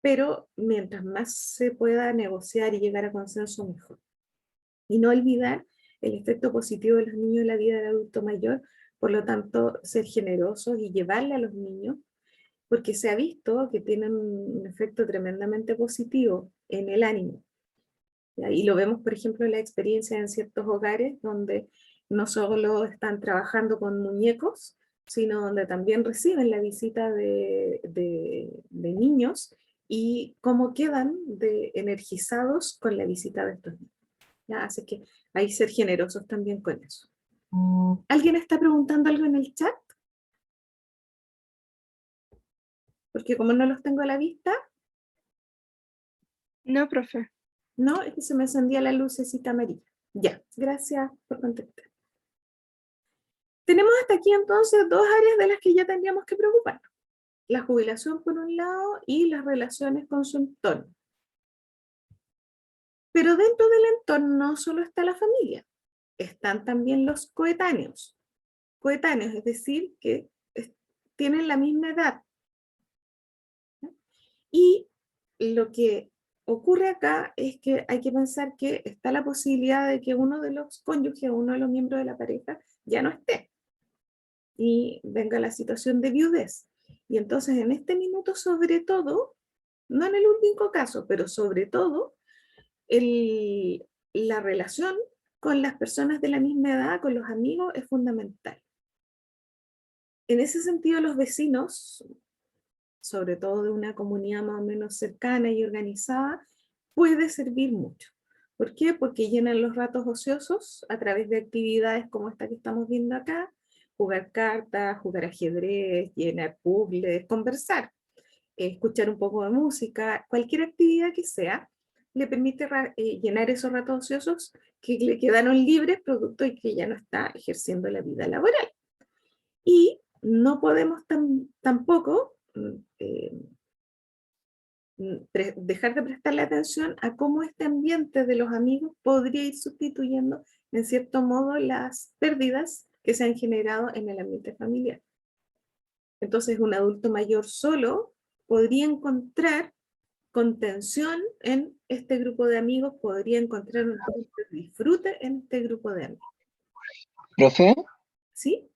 pero mientras más se pueda negociar y llegar a consenso, mejor. Y no olvidar el efecto positivo de los niños en la vida del adulto mayor, por lo tanto, ser generosos y llevarle a los niños, porque se ha visto que tienen un efecto tremendamente positivo en el ánimo. ¿Ya? Y lo vemos, por ejemplo, en la experiencia en ciertos hogares donde no solo están trabajando con muñecos, sino donde también reciben la visita de niños y cómo quedan energizados con la visita de estos niños. ¿Ya? Así que hay que ser generosos también con eso. ¿Alguien está preguntando algo en el chat? Porque como no los tengo a la vista, No, profe. no, es que se me encendía la lucecita amarilla. Ya, gracias por contestar. Tenemos hasta aquí entonces dos áreas de las que ya tendríamos que preocuparnos. La jubilación por un lado y las relaciones con su entorno. Pero dentro del entorno no solo está la familia, están también los coetáneos. Coetáneos, es decir, que tienen la misma edad. Y lo que ocurre acá es que hay que pensar que está la posibilidad de que uno de los cónyuges, uno de los miembros de la pareja, ya no esté. Y venga la situación de viudez. Y entonces en este minuto, sobre todo, no en el único caso, pero sobre todo, la relación con las personas de la misma edad, con los amigos, es fundamental. En ese sentido, los vecinos, sobre todo de una comunidad más o menos cercana y organizada, puede servir mucho. ¿Por qué? Porque llenan los ratos ociosos a través de actividades como esta que estamos viendo acá, jugar cartas, jugar ajedrez, llenar puzzles, conversar, escuchar un poco de música, cualquier actividad que sea, le permite llenar esos ratos ociosos que le quedaron libres producto de que ya no está ejerciendo la vida laboral. Y no podemos tampoco dejar de prestarle atención a cómo este ambiente de los amigos podría ir sustituyendo, en cierto modo, las pérdidas que se han generado en el ambiente familiar. Entonces, un adulto mayor solo podría encontrar contención en este grupo de amigos, podría encontrar un disfrute en este grupo de amigos. Profe, ¿Sí?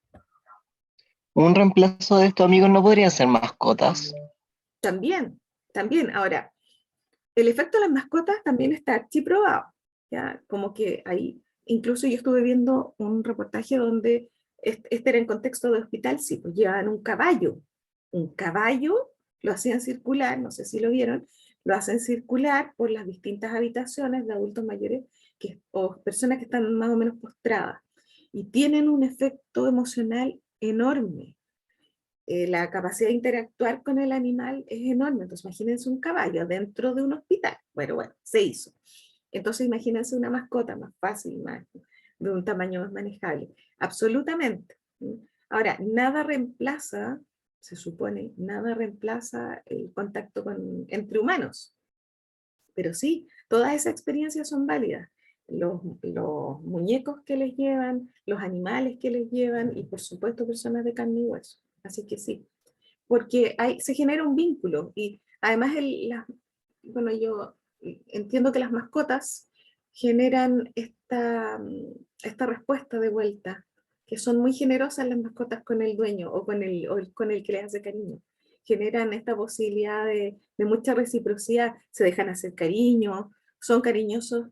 ¿un reemplazo de estos amigos no podrían ser mascotas? También. Ahora, el efecto de las mascotas también está archiprobado, ¿ya? Como que ahí, incluso yo estuve viendo un reportaje donde este era en contexto de hospital, sí, pues llevaban un caballo, lo hacían circular, no sé si lo vieron, lo hacen circular por las distintas habitaciones de adultos mayores o personas que están más o menos postradas, y tienen un efecto emocional enorme. La capacidad de interactuar con el animal es enorme. Entonces imagínense un caballo dentro de un hospital. Bueno, se hizo. Entonces imagínense una mascota más fácil, de un tamaño más manejable. Absolutamente. Ahora, nada reemplaza, se supone, nada reemplaza el contacto entre humanos. Pero sí, todas esas experiencias son válidas. Los muñecos que les llevan, los animales que les llevan y por supuesto personas de carne y hueso. Así que sí, porque se genera un vínculo y además bueno, yo entiendo que las mascotas generan esta respuesta de vuelta, que son muy generosas las mascotas con el dueño o con el que les hace cariño. Generan esta posibilidad de mucha reciprocidad, se dejan hacer cariño, son cariñosos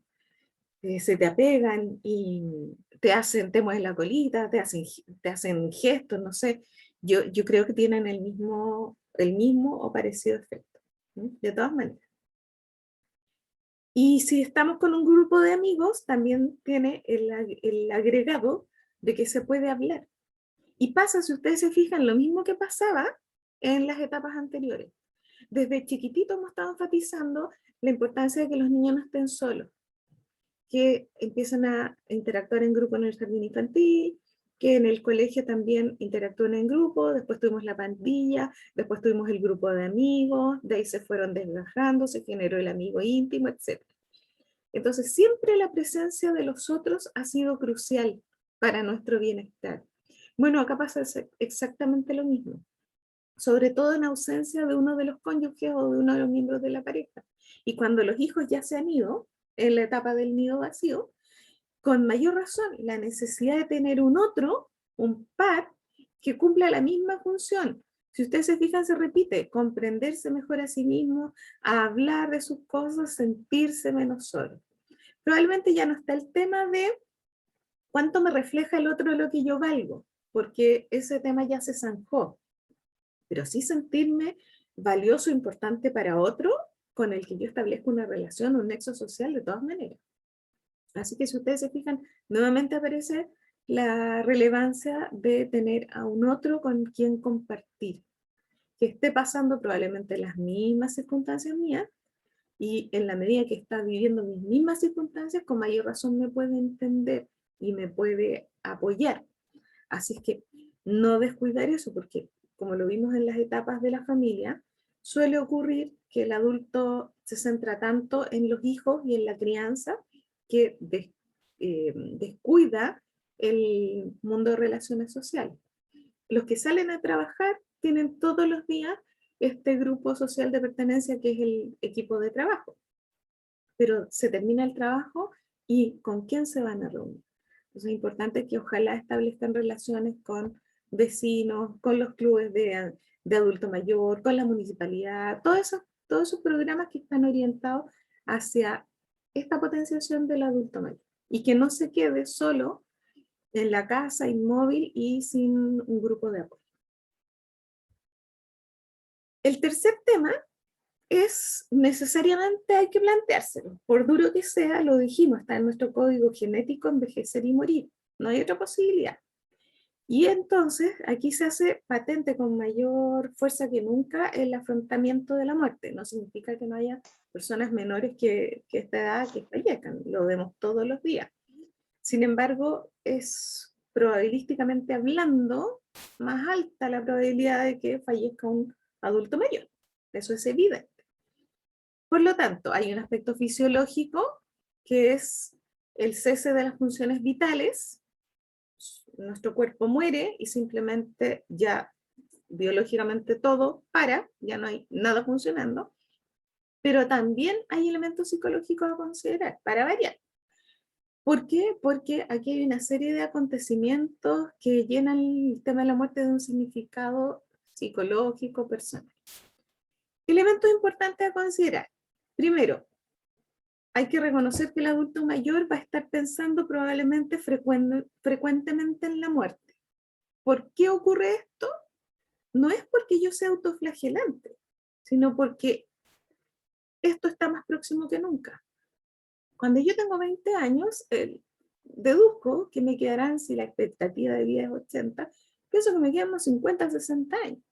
se te apegan y te mueven la colita, te hacen gestos, no sé. Yo creo que tienen el mismo o parecido efecto, ¿sí? De todas maneras. Y si estamos con un grupo de amigos, también tiene el agregado de que se puede hablar. Y pasa, si ustedes se fijan, lo mismo que pasaba en las etapas anteriores. Desde chiquitito hemos estado enfatizando la importancia de que los niños no estén solos, que empiezan a interactuar en grupo en el jardín infantil, que en el colegio también interactúan en grupo, después tuvimos la pandilla, después tuvimos el grupo de amigos, de ahí se fueron desgajando, se generó el amigo íntimo, etc. Entonces siempre la presencia de los otros ha sido crucial para nuestro bienestar. Bueno, acá pasa exactamente lo mismo, sobre todo en ausencia de uno de los cónyuges o de uno de los miembros de la pareja. Y cuando los hijos ya se han ido, en la etapa del nido vacío, con mayor razón, la necesidad de tener un otro, un par, que cumpla la misma función. Si ustedes se fijan, se repite, comprenderse mejor a sí mismo, a hablar de sus cosas, sentirse menos solo. Probablemente ya no está el tema de cuánto me refleja el otro lo que yo valgo, porque ese tema ya se zanjó. Pero sí sentirme valioso, importante para otro, con el que yo establezco una relación, un nexo social de todas maneras. Así que si ustedes se fijan, nuevamente aparece la relevancia de tener a un otro con quien compartir, que esté pasando probablemente las mismas circunstancias mías, y en la medida que está viviendo mis mismas circunstancias, con mayor razón me puede entender y me puede apoyar. Así es que no descuidar eso, porque como lo vimos en las etapas de la familia, suele ocurrir que el adulto se centra tanto en los hijos y en la crianza que descuida el mundo de relaciones sociales. Los que salen a trabajar tienen todos los días este grupo social de pertenencia que es el equipo de trabajo. Pero se termina el trabajo y ¿con quién se van a reunir? Entonces es importante que ojalá establezcan relaciones con vecinos, con los clubes de adulto mayor, con la municipalidad, todos esos programas que están orientados hacia esta potenciación del adulto mayor. Y que no se quede solo en la casa, inmóvil y sin un grupo de apoyo. El tercer tema es necesariamente hay que planteárselo. Por duro que sea, lo dijimos, está en nuestro código genético envejecer y morir. No hay otra posibilidad. Y entonces aquí se hace patente con mayor fuerza que nunca el afrontamiento de la muerte. No significa que no haya personas menores que esta edad que fallezcan. Lo vemos todos los días. Sin embargo, es probabilísticamente hablando más alta la probabilidad de que fallezca un adulto mayor. Eso es evidente. Por lo tanto, hay un aspecto fisiológico que es el cese de las funciones vitales. Nuestro cuerpo muere y simplemente ya biológicamente todo para, ya no hay nada funcionando. Pero también hay elementos psicológicos a considerar, para variar. ¿Por qué? Porque aquí hay una serie de acontecimientos que llenan el tema de la muerte de un significado psicológico, personal. Elementos importantes a considerar. Primero, hay que reconocer que el adulto mayor va a estar pensando probablemente frecuentemente en la muerte. ¿Por qué ocurre esto? No es porque yo sea autoflagelante, sino porque esto está más próximo que nunca. Cuando yo tengo 20 años, deduzco que me quedarán, si la expectativa de vida es 80, pienso que me quedan unos 50, 60 años.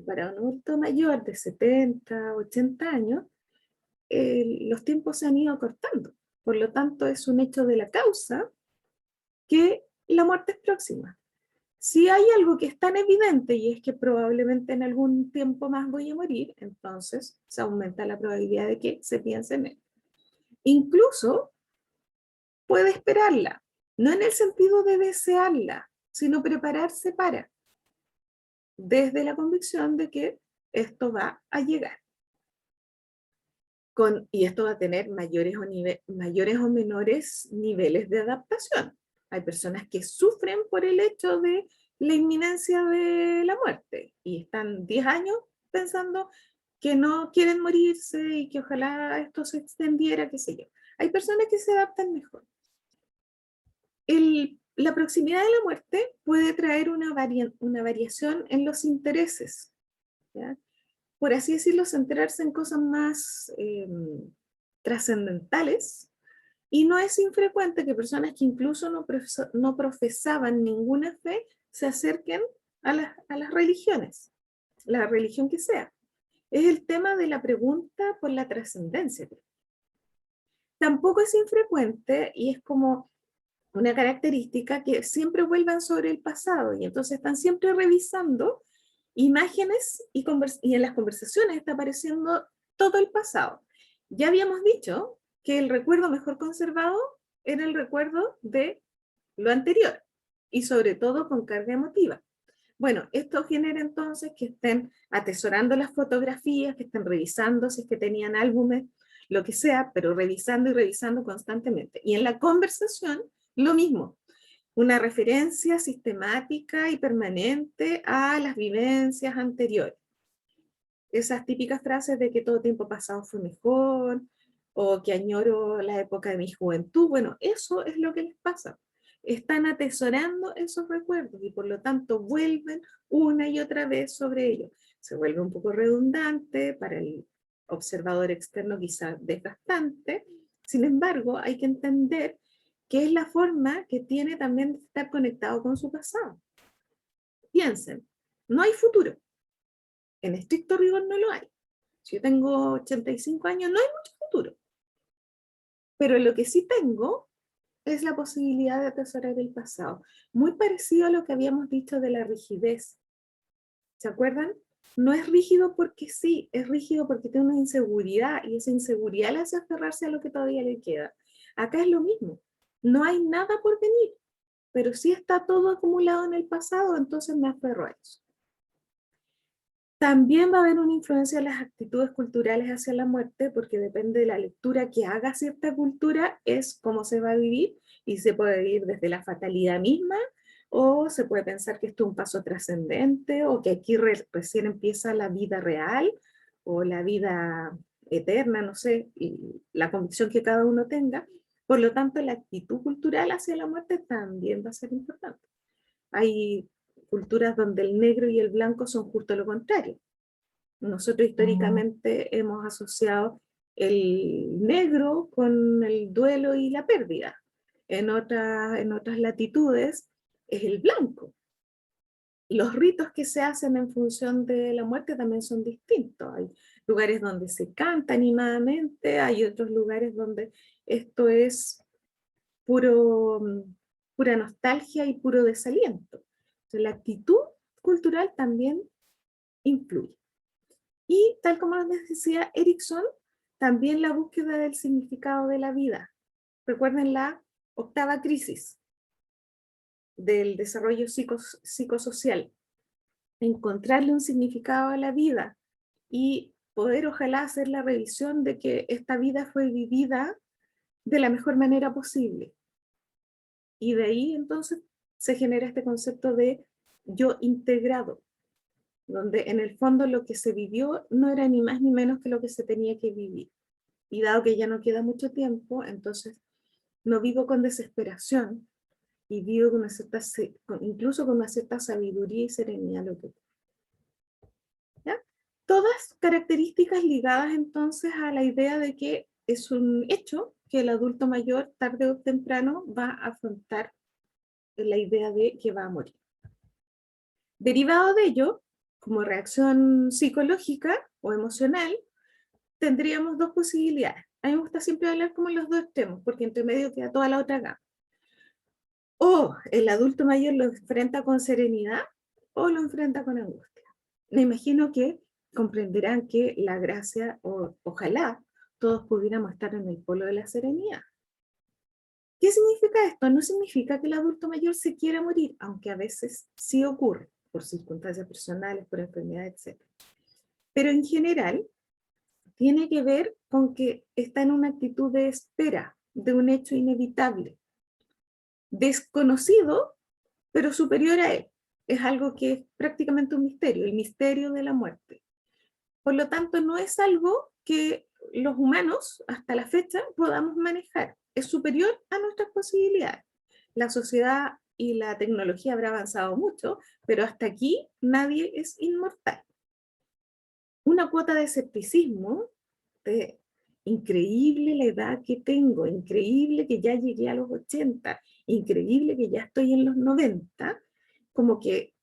Para un adulto mayor de 70, 80 años, los tiempos se han ido acortando. Por lo tanto, es un hecho de la causa que la muerte es próxima. Si hay algo que es tan evidente y es que probablemente en algún tiempo más voy a morir, entonces se aumenta la probabilidad de que se piense en él. Incluso puede esperarla, no en el sentido de desearla, sino prepararse para, desde la convicción de que esto va a llegar. Y esto va a tener mayores o menores niveles de adaptación. Hay personas que sufren por el hecho de la inminencia de la muerte y están 10 años pensando que no quieren morirse y que ojalá esto se extendiera, qué sé yo. Hay personas que se adaptan mejor. La proximidad de la muerte puede traer una variación en los intereses, ¿ya? Por así decirlo, centrarse en cosas más trascendentales, y no es infrecuente que personas que incluso no profesaban ninguna fe se acerquen a las religiones, la religión que sea. Es el tema de la pregunta por la trascendencia. Tampoco es infrecuente, y es como una característica, que siempre vuelvan sobre el pasado, y entonces están siempre revisando imágenes, y en las conversaciones está apareciendo todo el pasado. Ya habíamos dicho que el recuerdo mejor conservado era el recuerdo de lo anterior, y sobre todo con carga emotiva. Bueno, esto genera entonces que estén atesorando las fotografías, que estén revisando si es que tenían álbumes, lo que sea, pero revisando y revisando constantemente. Y en la conversación, lo mismo, una referencia sistemática y permanente a las vivencias anteriores. Esas típicas frases de que todo tiempo pasado fue mejor, o que añoro la época de mi juventud. Bueno, eso es lo que les pasa. Están atesorando esos recuerdos y por lo tanto vuelven una y otra vez sobre ellos. Se vuelve un poco redundante, para el observador externo quizás desgastante. Sin embargo, hay que entender que es la forma que tiene también de estar conectado con su pasado. Piensen, no hay futuro. En estricto rigor no lo hay. Si yo tengo 85 años, no hay mucho futuro. Pero lo que sí tengo es la posibilidad de atesorar el pasado. Muy parecido a lo que habíamos dicho de la rigidez. ¿Se acuerdan? No es rígido porque sí, es rígido porque tiene una inseguridad, y esa inseguridad le hace aferrarse a lo que todavía le queda. Acá es lo mismo. No hay nada por venir, pero sí está todo acumulado en el pasado, entonces me aferro a eso. También va a haber una influencia de las actitudes culturales hacia la muerte, porque depende de la lectura que haga cierta cultura, es cómo se va a vivir, y se puede vivir desde la fatalidad misma, o se puede pensar que esto es un paso trascendente, o que aquí recién empieza la vida real, o la vida eterna, no sé, y la convicción que cada uno tenga. Por lo tanto, la actitud cultural hacia la muerte también va a ser importante. Hay culturas donde el negro y el blanco son justo lo contrario. Nosotros históricamente hemos asociado el negro con el duelo y la pérdida. En otras latitudes es el blanco. Los ritos que se hacen en función de la muerte también son distintos. Hay lugares donde se canta animadamente, hay otros lugares donde esto es pura nostalgia y puro desaliento. Entonces, la actitud cultural también influye. Y tal como les decía Erikson, también la búsqueda del significado de la vida. Recuerden la octava crisis del desarrollo psicosocial. Encontrarle un significado a la vida y poder ojalá hacer la revisión de que esta vida fue vivida de la mejor manera posible. Y de ahí entonces se genera este concepto de yo integrado, donde en el fondo lo que se vivió no era ni más ni menos que lo que se tenía que vivir. Y dado que ya no queda mucho tiempo, entonces no vivo con desesperación, y vivo con incluso con una cierta sabiduría y serenidad. ¿Ya? Todas características ligadas entonces a la idea de que es un hecho que el adulto mayor tarde o temprano va a afrontar la idea de que va a morir. Derivado de ello, como reacción psicológica o emocional, tendríamos dos posibilidades. A mí me gusta siempre hablar como en los dos extremos, porque entre medio queda toda la otra gama. O el adulto mayor lo enfrenta con serenidad, o lo enfrenta con angustia. Me imagino que comprenderán que la gracia, o ojalá todos pudiéramos estar en el polo de la serenidad. ¿Qué significa esto? No significa que el adulto mayor se quiera morir, aunque a veces sí ocurre, por circunstancias personales, por enfermedad, etc. Pero en general, tiene que ver con que está en una actitud de espera de un hecho inevitable, desconocido, pero superior a él. Es algo que es prácticamente un misterio, el misterio de la muerte. Por lo tanto, no es algo que los humanos, hasta la fecha, podamos manejar. Es superior a nuestras posibilidades. La sociedad y la tecnología habrá avanzado mucho, pero hasta aquí nadie es inmortal. Una cuota de escepticismo, de increíble la edad que tengo, increíble que ya llegué a los 80, increíble que ya estoy en los 90, como que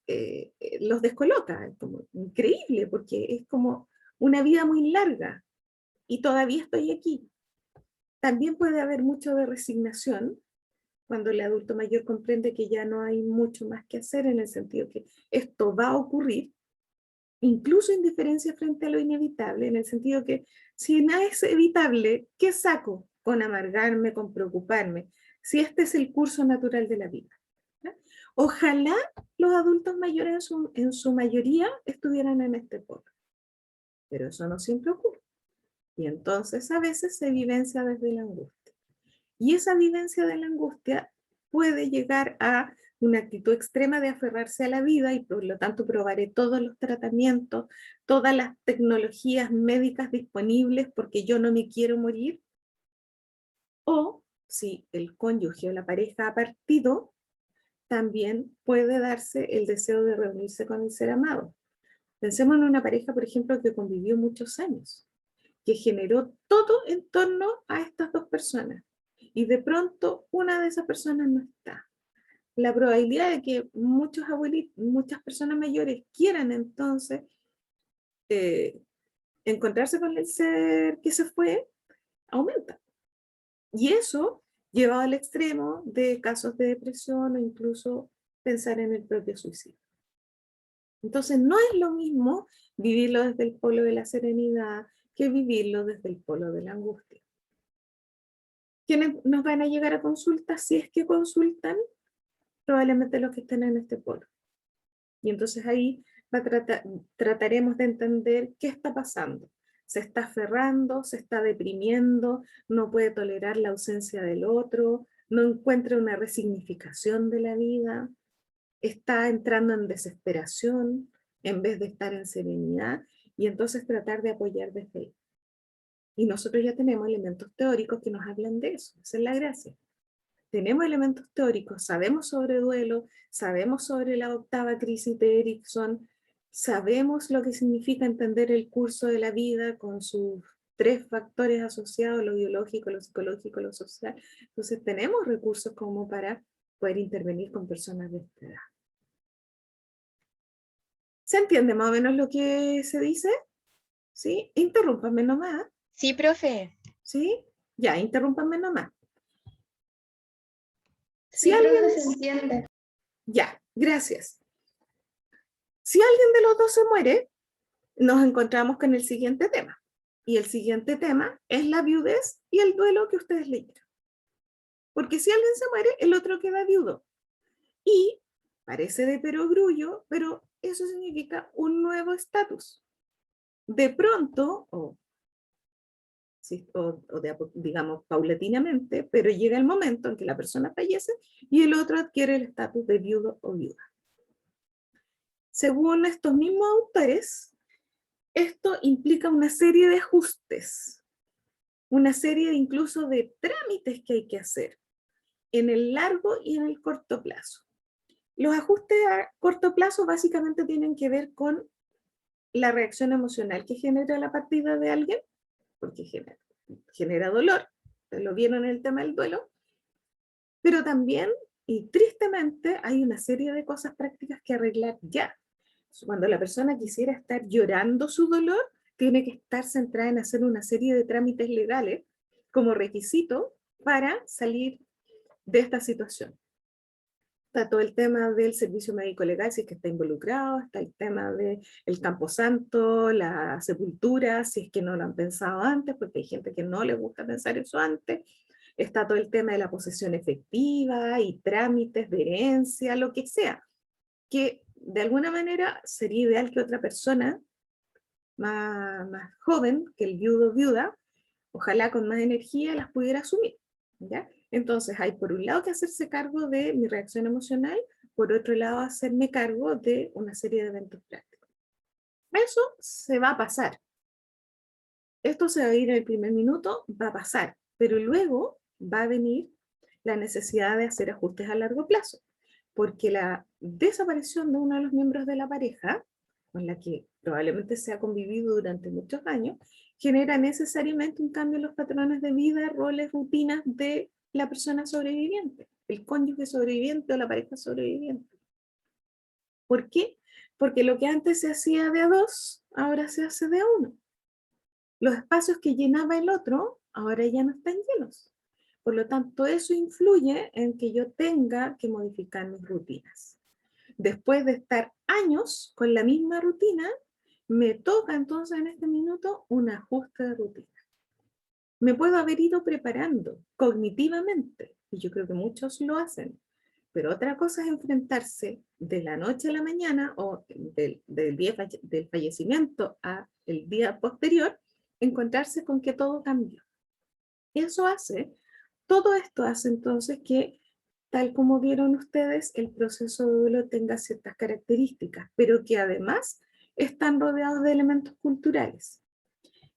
los descoloca, como increíble, porque es como una vida muy larga y todavía estoy aquí. También puede haber mucho de resignación cuando el adulto mayor comprende que ya no hay mucho más que hacer, en el sentido que esto va a ocurrir, incluso indiferencia frente a lo inevitable, en el sentido que si nada es evitable, ¿qué saco con amargarme, con preocuparme? Si este es el curso natural de la vida. ¿Ya? Ojalá los adultos mayores en su mayoría estuvieran en este polo, pero eso no siempre ocurre. Y entonces a veces se vivencia desde la angustia. Y esa vivencia de la angustia puede llegar a una actitud extrema de aferrarse a la vida y por lo tanto probaré todos los tratamientos, todas las tecnologías médicas disponibles porque yo no me quiero morir. O si el cónyuge o la pareja ha partido, también puede darse el deseo de reunirse con el ser amado. Pensemos en una pareja, por ejemplo, que convivió muchos años, que generó todo en torno a estas dos personas. Y de pronto una de esas personas no está. La probabilidad de que muchos abuelitos, muchas personas mayores quieran entonces encontrarse con el ser que se fue, aumenta. Y eso lleva al extremo de casos de depresión o incluso pensar en el propio suicidio. Entonces no es lo mismo vivirlo desde el polo de la serenidad que vivirlo desde el polo de la angustia. ¿Quiénes nos van a llegar a consultas? Si es que consultan, probablemente los que estén en este polo. Y entonces ahí trataremos de entender qué está pasando. Se está aferrando, se está deprimiendo, no puede tolerar la ausencia del otro, no encuentra una resignificación de la vida, está entrando en desesperación en vez de estar en serenidad, y entonces tratar de apoyar desde ahí. Y nosotros ya tenemos elementos teóricos que nos hablan de eso, esa es la gracia. Tenemos elementos teóricos, sabemos sobre duelo, sabemos sobre la octava crisis de Erikson, sabemos lo que significa entender el curso de la vida con sus 3 factores asociados, lo biológico, lo psicológico, lo social. Entonces tenemos recursos como para poder intervenir con personas de esta edad. ¿Se entiende más o menos lo que se dice? ¿Sí? Interrúmpanme nomás. Sí, profe. ¿Sí? Ya, interrúmpanme nomás. Sí, Si alguien... profe, se entiende. Ya, gracias. Si alguien de los dos se muere, nos encontramos con el siguiente tema. Y el siguiente tema es la viudez y el duelo que ustedes leyeron. Porque si alguien se muere, el otro queda viudo. Y parece de perogrullo, pero eso significa un nuevo estatus. De pronto, digamos paulatinamente, pero llega el momento en que la persona fallece y el otro adquiere el estatus de viudo o viuda. Según estos mismos autores, esto implica una serie de ajustes, una serie incluso de trámites que hay que hacer en el largo y en el corto plazo. Los ajustes a corto plazo básicamente tienen que ver con la reacción emocional que genera la partida de alguien, porque genera dolor, lo vieron en el tema del duelo, pero también, y tristemente, hay una serie de cosas prácticas que arreglar ya. Cuando la persona quisiera estar llorando su dolor, tiene que estar centrada en hacer una serie de trámites legales como requisito para salir de esta situación. Está todo el tema del servicio médico legal, si es que está involucrado, está el tema del camposanto, la sepultura, si es que no lo han pensado antes, porque hay gente que no le gusta pensar eso antes. Está todo el tema de la posesión efectiva y trámites de herencia, lo que sea, que de alguna manera sería ideal que otra persona más joven que el viudo o viuda, ojalá con más energía, las pudiera asumir, ¿ya? Entonces hay por un lado que hacerse cargo de mi reacción emocional, por otro lado hacerme cargo de una serie de eventos prácticos. Eso se va a pasar, Esto se va a ir en el primer minuto, va a pasar, pero luego va a venir la necesidad de hacer ajustes a largo plazo, porque la desaparición de uno de los miembros de la pareja, con la que probablemente se ha convivido durante muchos años, genera necesariamente un cambio en los patrones de vida, roles, rutinas de la persona sobreviviente, el cónyuge sobreviviente o la pareja sobreviviente. ¿Por qué? Porque lo que antes se hacía de a dos, ahora se hace de a uno. Los espacios que llenaba el otro, ahora ya no están llenos. Por lo tanto, eso influye en que yo tenga que modificar mis rutinas. Después de estar años con la misma rutina, me toca entonces en este minuto un ajuste de rutina. Me puedo haber ido preparando cognitivamente, y yo creo que muchos lo hacen, pero otra cosa es enfrentarse de la noche a la mañana o del día del fallecimiento al día posterior, encontrarse con que todo cambió. Todo esto hace entonces que, tal como vieron ustedes, el proceso de duelo tenga ciertas características, pero que además están rodeados de elementos culturales.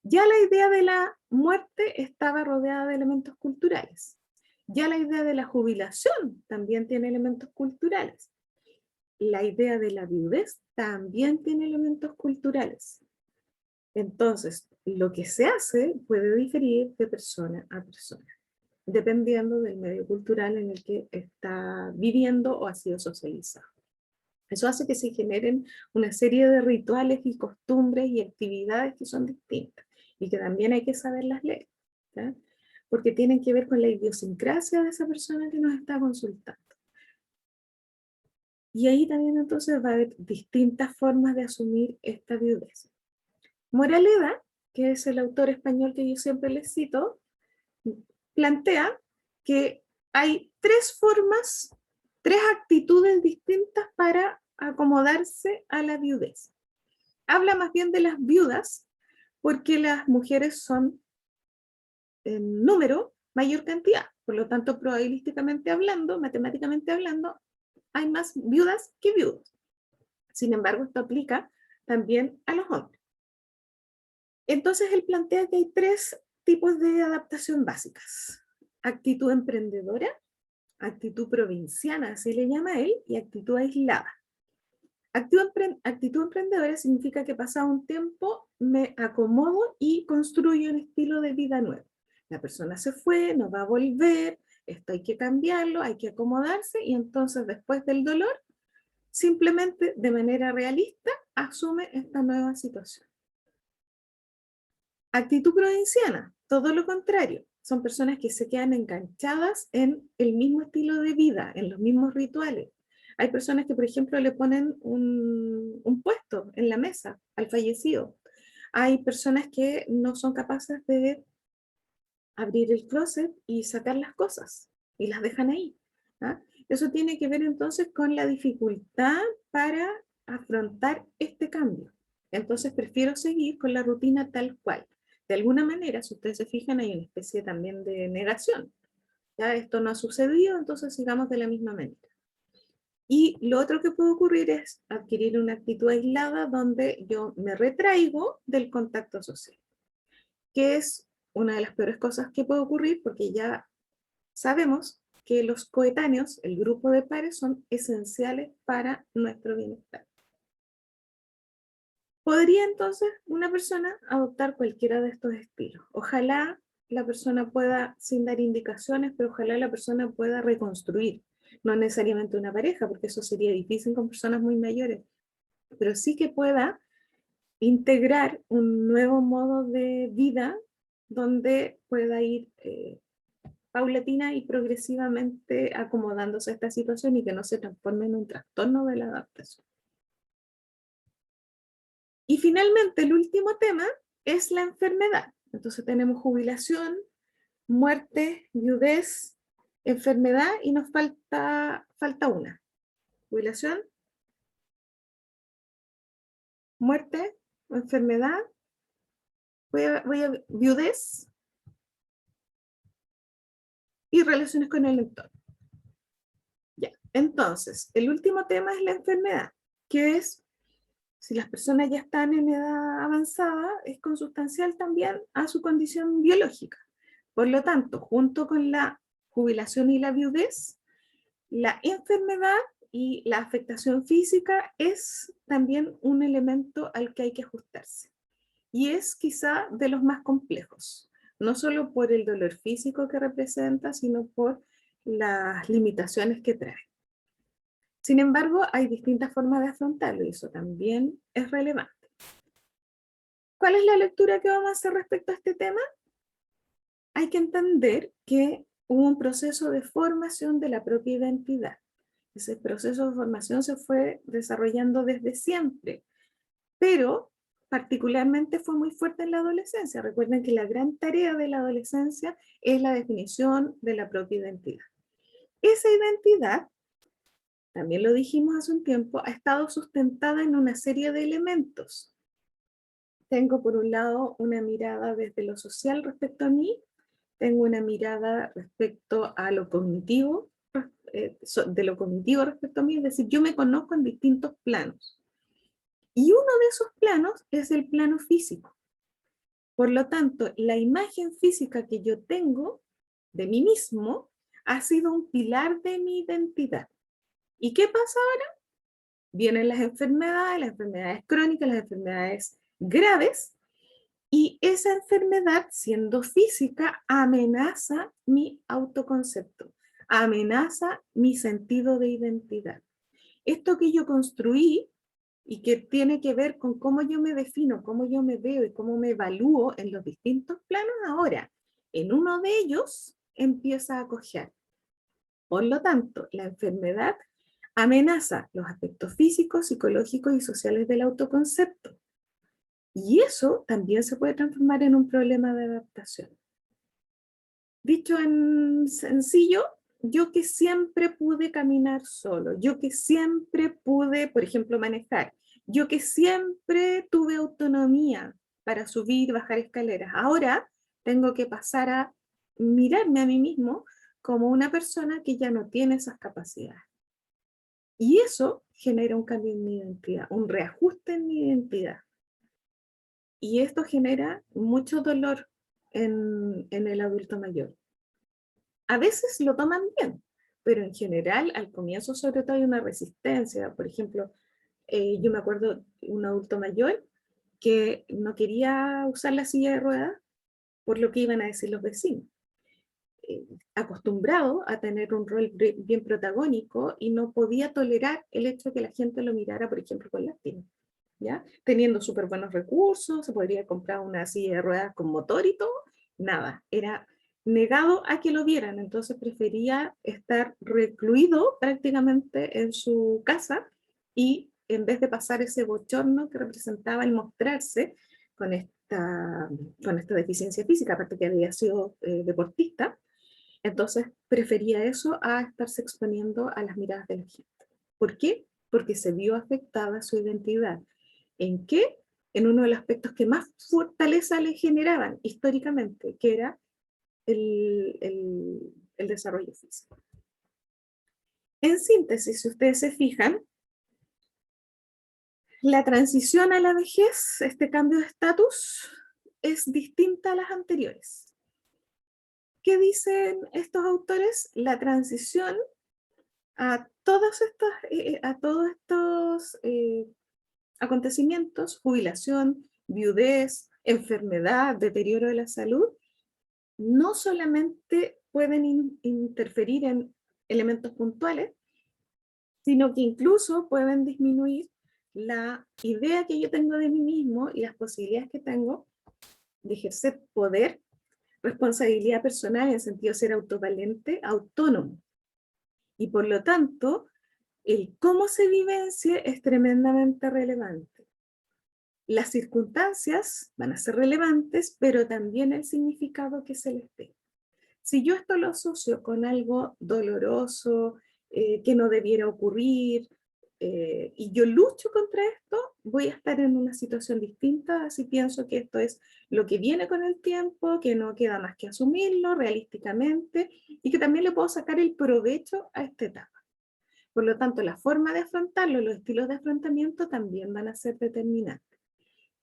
Ya la idea de la muerte estaba rodeada de elementos culturales. Ya la idea de la jubilación también tiene elementos culturales. La idea de la viudez también tiene elementos culturales. Entonces, lo que se hace puede diferir de persona a persona, dependiendo del medio cultural en el que está viviendo o ha sido socializado. Eso hace que se generen una serie de rituales y costumbres y actividades que son distintas y que también hay que saberlas leer, ¿ya? Porque tienen que ver con la idiosincrasia de esa persona que nos está consultando. Y ahí también entonces va a haber distintas formas de asumir esta viudez. Moraleda, que es el autor español que yo siempre les cito, plantea que hay tres formas, tres actitudes distintas para acomodarse a la viudez. Habla más bien de las viudas, porque las mujeres son en número mayor cantidad, por lo tanto probabilísticamente hablando, matemáticamente hablando, hay más viudas que viudos. Sin embargo, esto aplica también a los hombres. Entonces él plantea que hay tres tipos de adaptación básicas: actitud emprendedora, actitud provinciana, así le llama él, y actitud aislada. Actitud emprendedora significa que pasado un tiempo me acomodo y construyo un estilo de vida nuevo. La persona se fue, no va a volver, esto hay que cambiarlo, hay que acomodarse, y entonces después del dolor, simplemente de manera realista, asume esta nueva situación. Actitud provinciana, todo lo contrario, son personas que se quedan enganchadas en el mismo estilo de vida, en los mismos rituales. Hay personas que, por ejemplo, le ponen un puesto en la mesa al fallecido. Hay personas que no son capaces de abrir el closet y sacar las cosas y las dejan ahí, ¿ah? Eso tiene que ver entonces con la dificultad para afrontar este cambio. Entonces prefiero seguir con la rutina tal cual. De alguna manera, si ustedes se fijan, hay una especie también de negación. ¿Ya? Esto no ha sucedido, entonces sigamos de la misma manera. Y lo otro que puede ocurrir es adquirir una actitud aislada donde yo me retraigo del contacto social, que es una de las peores cosas que puede ocurrir, porque ya sabemos que los coetáneos, el grupo de pares, son esenciales para nuestro bienestar. ¿Podría entonces una persona adoptar cualquiera de estos estilos? Ojalá la persona pueda, sin dar indicaciones, pero ojalá la persona pueda reconstruir. No necesariamente una pareja, porque eso sería difícil con personas muy mayores, pero sí que pueda integrar un nuevo modo de vida donde pueda ir paulatina y progresivamente acomodándose a esta situación y que no se transforme en un trastorno de la adaptación. Y finalmente, el último tema es la enfermedad. Entonces tenemos jubilación, muerte, viudez, enfermedad, y nos falta una. Jubilación, muerte, enfermedad, viudez y relaciones con el entorno. Ya. Entonces, el último tema es la enfermedad, que es Si las personas ya están en edad avanzada, es consustancial también a su condición biológica. Por lo tanto, junto con la jubilación y la viudez, la enfermedad y la afectación física es también un elemento al que hay que ajustarse. Y es quizá de los más complejos, no solo por el dolor físico que representa, sino por las limitaciones que trae. Sin embargo, hay distintas formas de afrontarlo y eso también es relevante. ¿Cuál es la lectura que vamos a hacer respecto a este tema? Hay que entender que hubo un proceso de formación de la propia identidad. Ese proceso de formación se fue desarrollando desde siempre, pero particularmente fue muy fuerte en la adolescencia. Recuerden que la gran tarea de la adolescencia es la definición de la propia identidad. Esa identidad, también lo dijimos hace un tiempo, ha estado sustentada en una serie de elementos. Tengo por un lado una mirada desde lo social respecto a mí, tengo una mirada respecto a lo cognitivo, de lo cognitivo respecto a mí, es decir, yo me conozco en distintos planos. Y uno de esos planos es el plano físico. Por lo tanto, la imagen física que yo tengo de mí mismo ha sido un pilar de mi identidad. ¿Y qué pasa ahora? Vienen las enfermedades crónicas, las enfermedades graves, y esa enfermedad, siendo física, amenaza mi autoconcepto, amenaza mi sentido de identidad. Esto que yo construí y que tiene que ver con cómo yo me defino, cómo yo me veo y cómo me evalúo en los distintos planos, ahora, en uno de ellos empieza a cojear. Por lo tanto, la enfermedad amenaza los aspectos físicos, psicológicos y sociales del autoconcepto. Y eso también se puede transformar en un problema de adaptación. Dicho en sencillo, yo que siempre pude caminar solo, yo que siempre pude, por ejemplo, manejar, yo que siempre tuve autonomía para subir y bajar escaleras, ahora tengo que pasar a mirarme a mí mismo como una persona que ya no tiene esas capacidades. Y eso genera un cambio en mi identidad, un reajuste en mi identidad. Y esto genera mucho dolor en el adulto mayor. A veces lo toman bien, pero en general al comienzo sobre todo hay una resistencia. Por ejemplo, yo me acuerdo de un adulto mayor que no quería usar la silla de ruedas por lo que iban a decir los vecinos. Acostumbrado a tener un rol bien protagónico y no podía tolerar el hecho de que la gente lo mirara, por ejemplo, con lástima. ¿Ya? Teniendo súper buenos recursos, se podría comprar una silla de ruedas con motor y todo, nada, era negado a que lo vieran, entonces prefería estar recluido prácticamente en su casa y en vez de pasar ese bochorno que representaba el mostrarse con esta deficiencia física, aparte que había sido deportista, entonces prefería eso a estarse exponiendo a las miradas de la gente. ¿Por qué? Porque se vio afectada su identidad. ¿En qué? En uno de los aspectos que más fortaleza le generaban históricamente, que era el desarrollo físico. En síntesis, si ustedes se fijan, la transición a la vejez, este cambio de estatus, es distinta a las anteriores. ¿Qué dicen estos autores? La transición a todos estos acontecimientos, jubilación, viudez, enfermedad, deterioro de la salud, no solamente pueden interferir en elementos puntuales, sino que incluso pueden disminuir la idea que yo tengo de mí mismo y las posibilidades que tengo de ejercer poder, responsabilidad personal en el sentido de ser autovalente, autónomo. Y por lo tanto, el cómo se vivencia es tremendamente relevante. Las circunstancias van a ser relevantes, pero también el significado que se les dé. Si yo esto lo asocio con algo doloroso, que no debiera ocurrir, y yo lucho contra esto, voy a estar en una situación distinta si pienso que esto es lo que viene con el tiempo, que no queda más que asumirlo realísticamente, y que también le puedo sacar el provecho a esta etapa. Por lo tanto, la forma de afrontarlo, los estilos de afrontamiento también van a ser determinantes.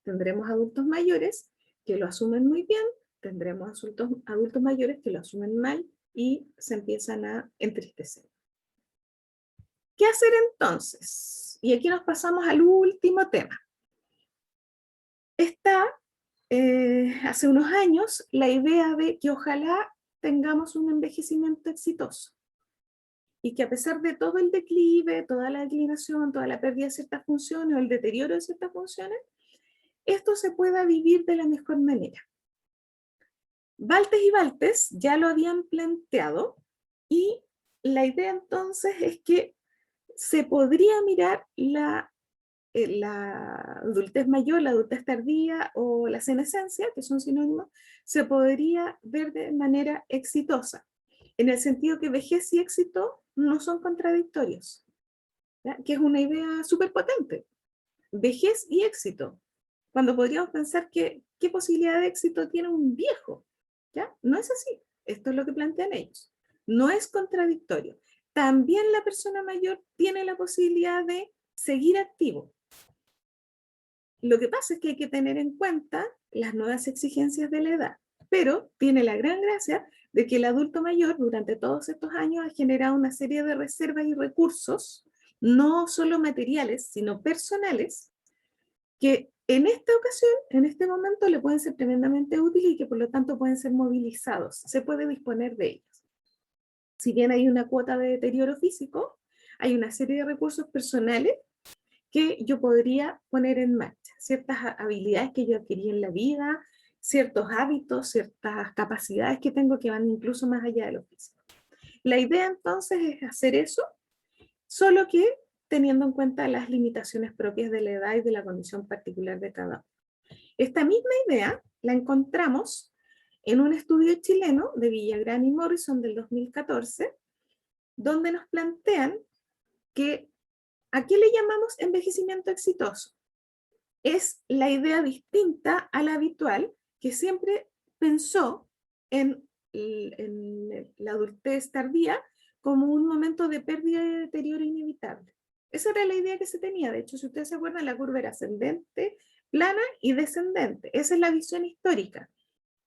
Tendremos adultos mayores que lo asumen muy bien, tendremos adultos mayores que lo asumen mal y se empiezan a entristecer. ¿Qué hacer entonces? Y aquí nos pasamos al último tema. Está, hace unos años, la idea de que ojalá tengamos un envejecimiento exitoso. Y que a pesar de todo el declive, toda la declinación, toda la pérdida de ciertas funciones o el deterioro de ciertas funciones, esto se pueda vivir de la mejor manera. Baltes y Baltes ya lo habían planteado y la idea entonces es que se podría mirar la adultez mayor, la adultez tardía o la senescencia, que son sinónimos, se podría ver de manera exitosa, en el sentido que vejez y éxito no son contradictorios, ¿ya? Que es una idea súper potente. Vejez y éxito, cuando podríamos pensar que qué posibilidad de éxito tiene un viejo, ¿ya? No es así, esto es lo que plantean ellos. No es contradictorio. También la persona mayor tiene la posibilidad de seguir activo. Lo que pasa es que hay que tener en cuenta las nuevas exigencias de la edad, pero tiene la gran gracia de que el adulto mayor durante todos estos años ha generado una serie de reservas y recursos, no solo materiales, sino personales, que en esta ocasión, en este momento, le pueden ser tremendamente útiles y que por lo tanto pueden ser movilizados. Se puede disponer de ellos. Si bien hay una cuota de deterioro físico, hay una serie de recursos personales que yo podría poner en marcha. Ciertas habilidades que yo adquirí en la vida, ciertos hábitos, ciertas capacidades que tengo que van incluso más allá de lo físico. La idea entonces es hacer eso, solo que teniendo en cuenta las limitaciones propias de la edad y de la condición particular de cada uno. Esta misma idea la encontramos en un estudio chileno de Villagrán y Morrison del 2014, donde nos plantean que ¿a qué le llamamos envejecimiento exitoso? Es la idea distinta a la habitual que siempre pensó en la adultez tardía como un momento de pérdida y deterioro inevitable. Esa era la idea que se tenía. De hecho, si ustedes se acuerdan, la curva era ascendente, plana y descendente. Esa es la visión histórica.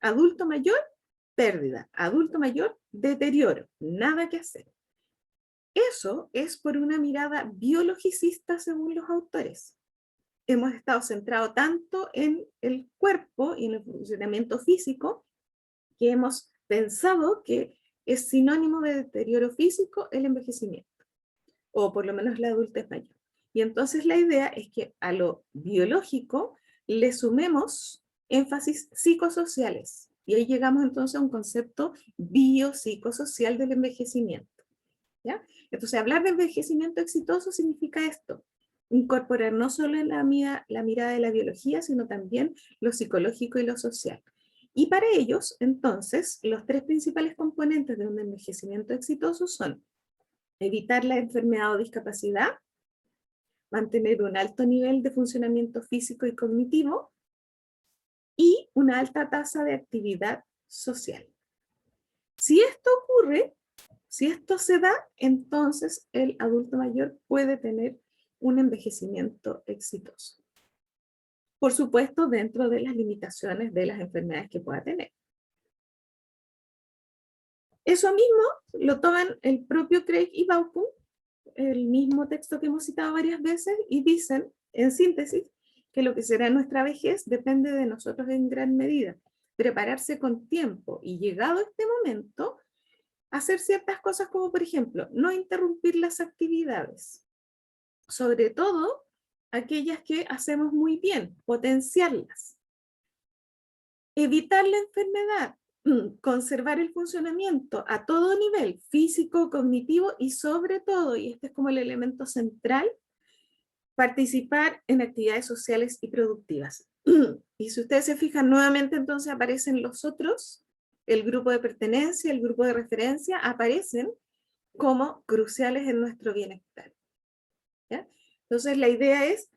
Adulto mayor, pérdida. Adulto mayor, deterioro. Nada que hacer. Eso es por una mirada biologicista según los autores. Hemos estado centrados tanto en el cuerpo y en el funcionamiento físico que hemos pensado que es sinónimo de deterioro físico el envejecimiento, o por lo menos la adultez mayor. Y entonces la idea es que a lo biológico le sumemos énfasis psicosociales. Y ahí llegamos entonces a un concepto biopsicosocial del envejecimiento. ¿Ya? Entonces, hablar de envejecimiento exitoso significa esto, incorporar no solo en la mirada de la biología, sino también lo psicológico y lo social. Y para ellos, entonces, los tres principales componentes de un envejecimiento exitoso son evitar la enfermedad o discapacidad, mantener un alto nivel de funcionamiento físico y cognitivo, y una alta tasa de actividad social. Si esto ocurre, si esto se da, entonces el adulto mayor puede tener un envejecimiento exitoso. Por supuesto, dentro de las limitaciones de las enfermedades que pueda tener. Eso mismo lo toman el propio Craig y Baupun, el mismo texto que hemos citado varias veces, y dicen, en síntesis, que lo que será nuestra vejez depende de nosotros en gran medida. Prepararse con tiempo y llegado este momento, hacer ciertas cosas como, por ejemplo, no interrumpir las actividades, sobre todo aquellas que hacemos muy bien, potenciarlas. Evitar la enfermedad, conservar el funcionamiento a todo nivel, físico, cognitivo y sobre todo, y este es como el elemento central, participar en actividades sociales y productivas. Y si ustedes se fijan nuevamente, entonces aparecen los otros, el grupo de pertenencia, el grupo de referencia, aparecen como cruciales en nuestro bienestar. ¿Ya? Entonces la idea es,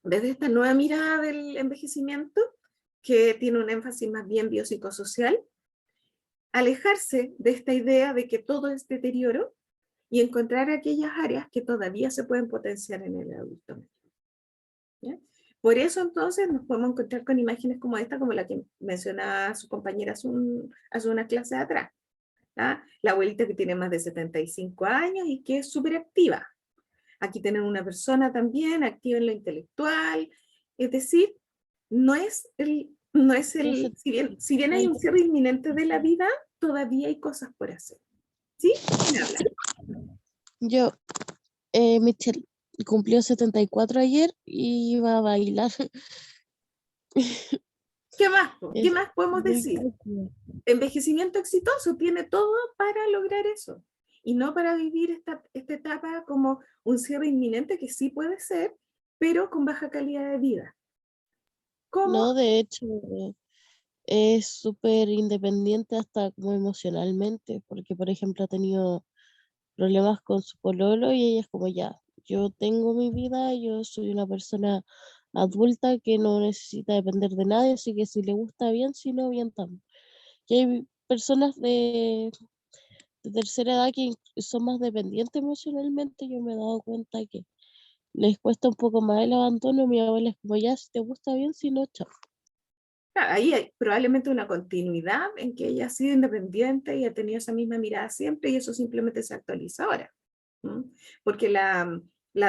desde esta nueva mirada del envejecimiento, que tiene un énfasis más bien biopsicosocial, alejarse de esta idea de que todo es deterioro y encontrar aquellas áreas que todavía se pueden potenciar en el adulto mayor. ¿Ya? Por eso entonces nos podemos encontrar con imágenes como esta, como la que mencionaba su compañera hace una clase atrás. ¿Ya? La abuelita que tiene más de 75 años y que es súper activa. Aquí tenemos una persona también activa en lo intelectual, es decir, si bien hay un cierre inminente de la vida, todavía hay cosas por hacer. ¿Sí? ¿Quién habla? Yo, Michelle, cumplió 74 ayer y iba a bailar. ¿Qué más? ¿Qué Es más podemos bien decir? parecido. Envejecimiento exitoso tiene todo para lograr eso. Y no para vivir esta etapa como un cierre inminente, que sí puede ser, pero con baja calidad de vida. ¿Cómo? No, de hecho, es súper independiente hasta como emocionalmente, porque por ejemplo ha tenido problemas con su pololo y ella es como ya, yo tengo mi vida, yo soy una persona adulta que no necesita depender de nadie, así que si le gusta bien, si no, bien también. Y hay personas de tercera edad que son más dependientes emocionalmente, yo me he dado cuenta que les cuesta un poco más el abandono. Mi abuela es como ya, si te gusta bien, si no, chao. Ahí hay probablemente una continuidad en que ella ha sido independiente y ha tenido esa misma mirada siempre, y eso simplemente se actualiza ahora. ¿Mm? Porque la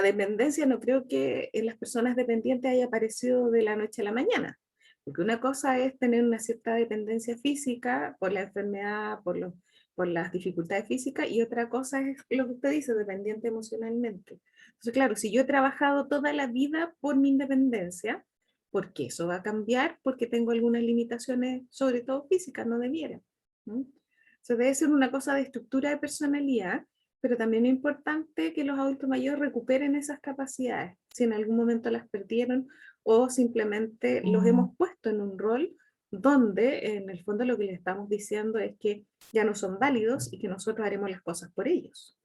dependencia no creo que en las personas dependientes haya aparecido de la noche a la mañana. Porque una cosa es tener una cierta dependencia física por la enfermedad, por las dificultades físicas, y otra cosa es lo que usted dice, dependiente emocionalmente. Entonces, claro, si yo he trabajado toda la vida por mi independencia, porque eso va a cambiar, porque tengo algunas limitaciones, sobre todo físicas, no debiera. ¿No? Eso debe ser una cosa de estructura de personalidad, pero también es importante que los adultos mayores recuperen esas capacidades, si en algún momento las perdieron o simplemente los hemos puesto en un rol donde en el fondo lo que les estamos diciendo es que ya no son válidos y que nosotros haremos las cosas por ellos.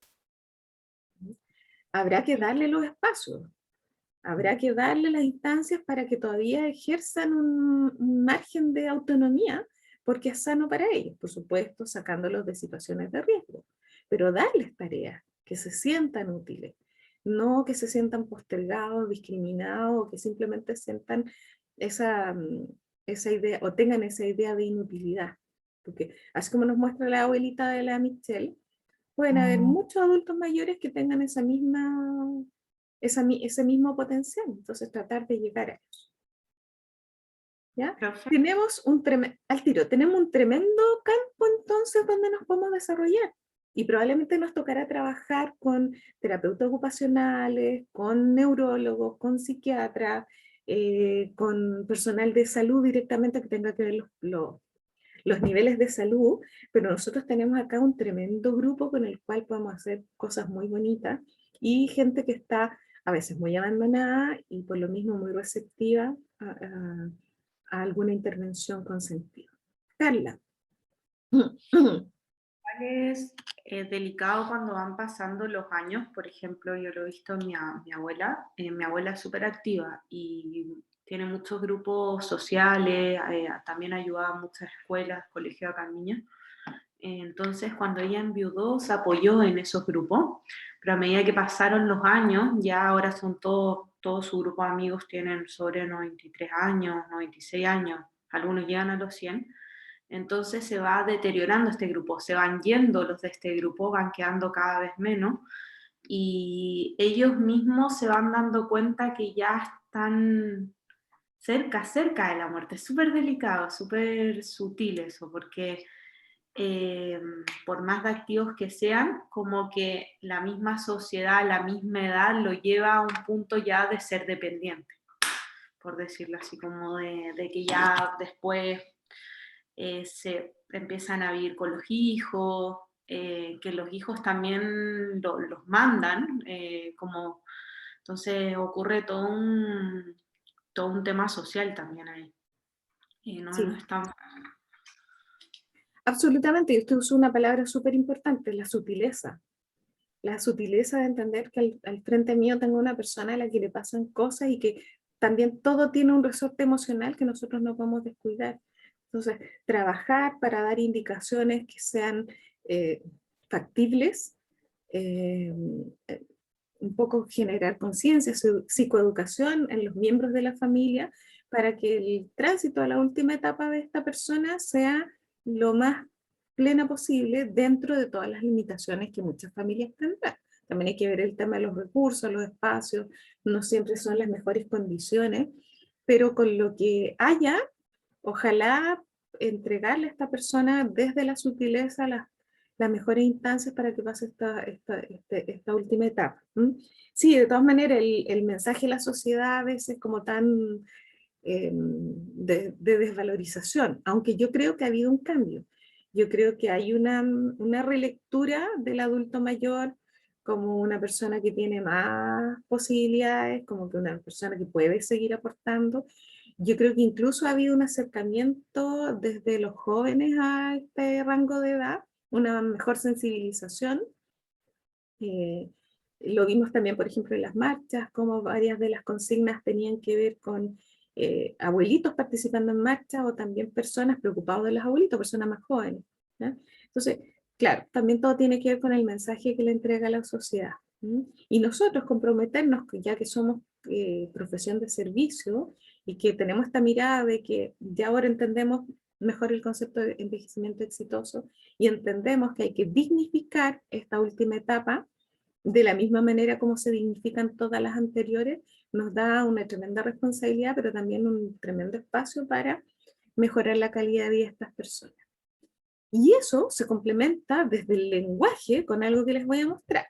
Habrá que darle los espacios. Habrá que darle las instancias para que todavía ejerzan un margen de autonomía, porque es sano para ellos, por supuesto, sacándolos de situaciones de riesgo, pero darles tareas que se sientan útiles, no que se sientan postergados, discriminados, o que simplemente sientan esa idea, o tengan esa idea de inutilidad. Porque así como nos muestra la abuelita de la Michelle, pueden haber muchos adultos mayores que tengan ese mismo potencial, entonces tratar de llegar a eso. ¿Ya? Tenemos un tremendo campo entonces donde nos podemos desarrollar, y probablemente nos tocará trabajar con terapeutas ocupacionales, con neurólogos, con psiquiatras, con personal de salud directamente que tenga que ver los niveles de salud, pero nosotros tenemos acá un tremendo grupo con el cual podemos hacer cosas muy bonitas, y gente que está a veces muy abandonada y por lo mismo muy receptiva a alguna intervención con sentido. Carla. Es delicado cuando van pasando los años. Por ejemplo, yo lo he visto en mi abuela. Mi abuela es súper activa y tiene muchos grupos sociales, también ayuda a muchas escuelas, colegios acá en niños. Entonces, cuando ella enviudó, se apoyó en esos grupos, pero a medida que pasaron los años, ya ahora son todos su grupo de amigos tienen sobre 93 años, 96 años, algunos llegan a los 100, entonces se va deteriorando este grupo, se van yendo los de este grupo, van quedando cada vez menos, y ellos mismos se van dando cuenta que ya están cerca de la muerte. Es súper delicado, súper sutil eso, porque por más de activos que sean, como que la misma sociedad, la misma edad lo lleva a un punto ya de ser dependiente, por decirlo así, como de que ya después se empiezan a vivir con los hijos, que los hijos también los mandan, como, entonces ocurre todo un tema social también ahí. No, Sí. no es tan... Absolutamente, y usted usó una palabra súper importante, la sutileza. La sutileza de entender que al frente mío tengo una persona a la que le pasan cosas y que también todo tiene un resorte emocional que nosotros no podemos descuidar. Entonces, trabajar para dar indicaciones que sean factibles, un poco generar conciencia, psicoeducación en los miembros de la familia, para que el tránsito a la última etapa de esta persona sea lo más plena posible dentro de todas las limitaciones que muchas familias tendrán. También hay que ver el tema de los recursos, los espacios, no siempre son las mejores condiciones, pero con lo que haya, ojalá entregarle a esta persona desde la sutileza las mejores instancias para que pase esta última etapa. Sí, de todas maneras, el mensaje de la sociedad a veces como tan de desvalorización, aunque yo creo que ha habido un cambio. Yo creo que hay una relectura del adulto mayor como una persona que tiene más posibilidades, como que una persona que puede seguir aportando. Yo creo que incluso ha habido un acercamiento desde los jóvenes a este rango de edad, una mejor sensibilización. Lo vimos también, por ejemplo, en las marchas, como varias de las consignas tenían que ver con abuelitos participando en marchas o también personas preocupadas de los abuelitos, personas más jóvenes, ¿ya? Entonces, claro, también todo tiene que ver con el mensaje que le entrega la sociedad. Y nosotros comprometernos, ya que somos profesión de servicio y que tenemos esta mirada de que ya ahora entendemos mejor el concepto de envejecimiento exitoso y entendemos que hay que dignificar esta última etapa de la misma manera como se dignifican todas las anteriores, nos da una tremenda responsabilidad, pero también un tremendo espacio para mejorar la calidad de vida de estas personas. Y eso se complementa desde el lenguaje con algo que les voy a mostrar.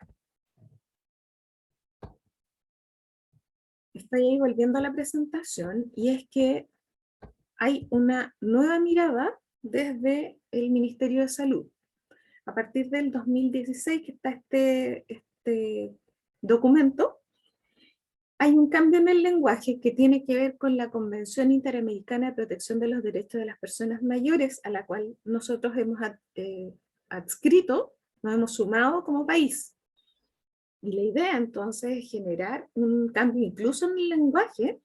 Estoy ahí volviendo a la presentación, y es que hay una nueva mirada desde el Ministerio de Salud. A partir del 2016 que está este documento, hay un cambio en el lenguaje que tiene que ver con la Convención Interamericana de Protección de los Derechos de las Personas Mayores, a la cual nosotros hemos adscrito, nos hemos sumado como país. Y la idea entonces es generar un cambio incluso en el lenguaje,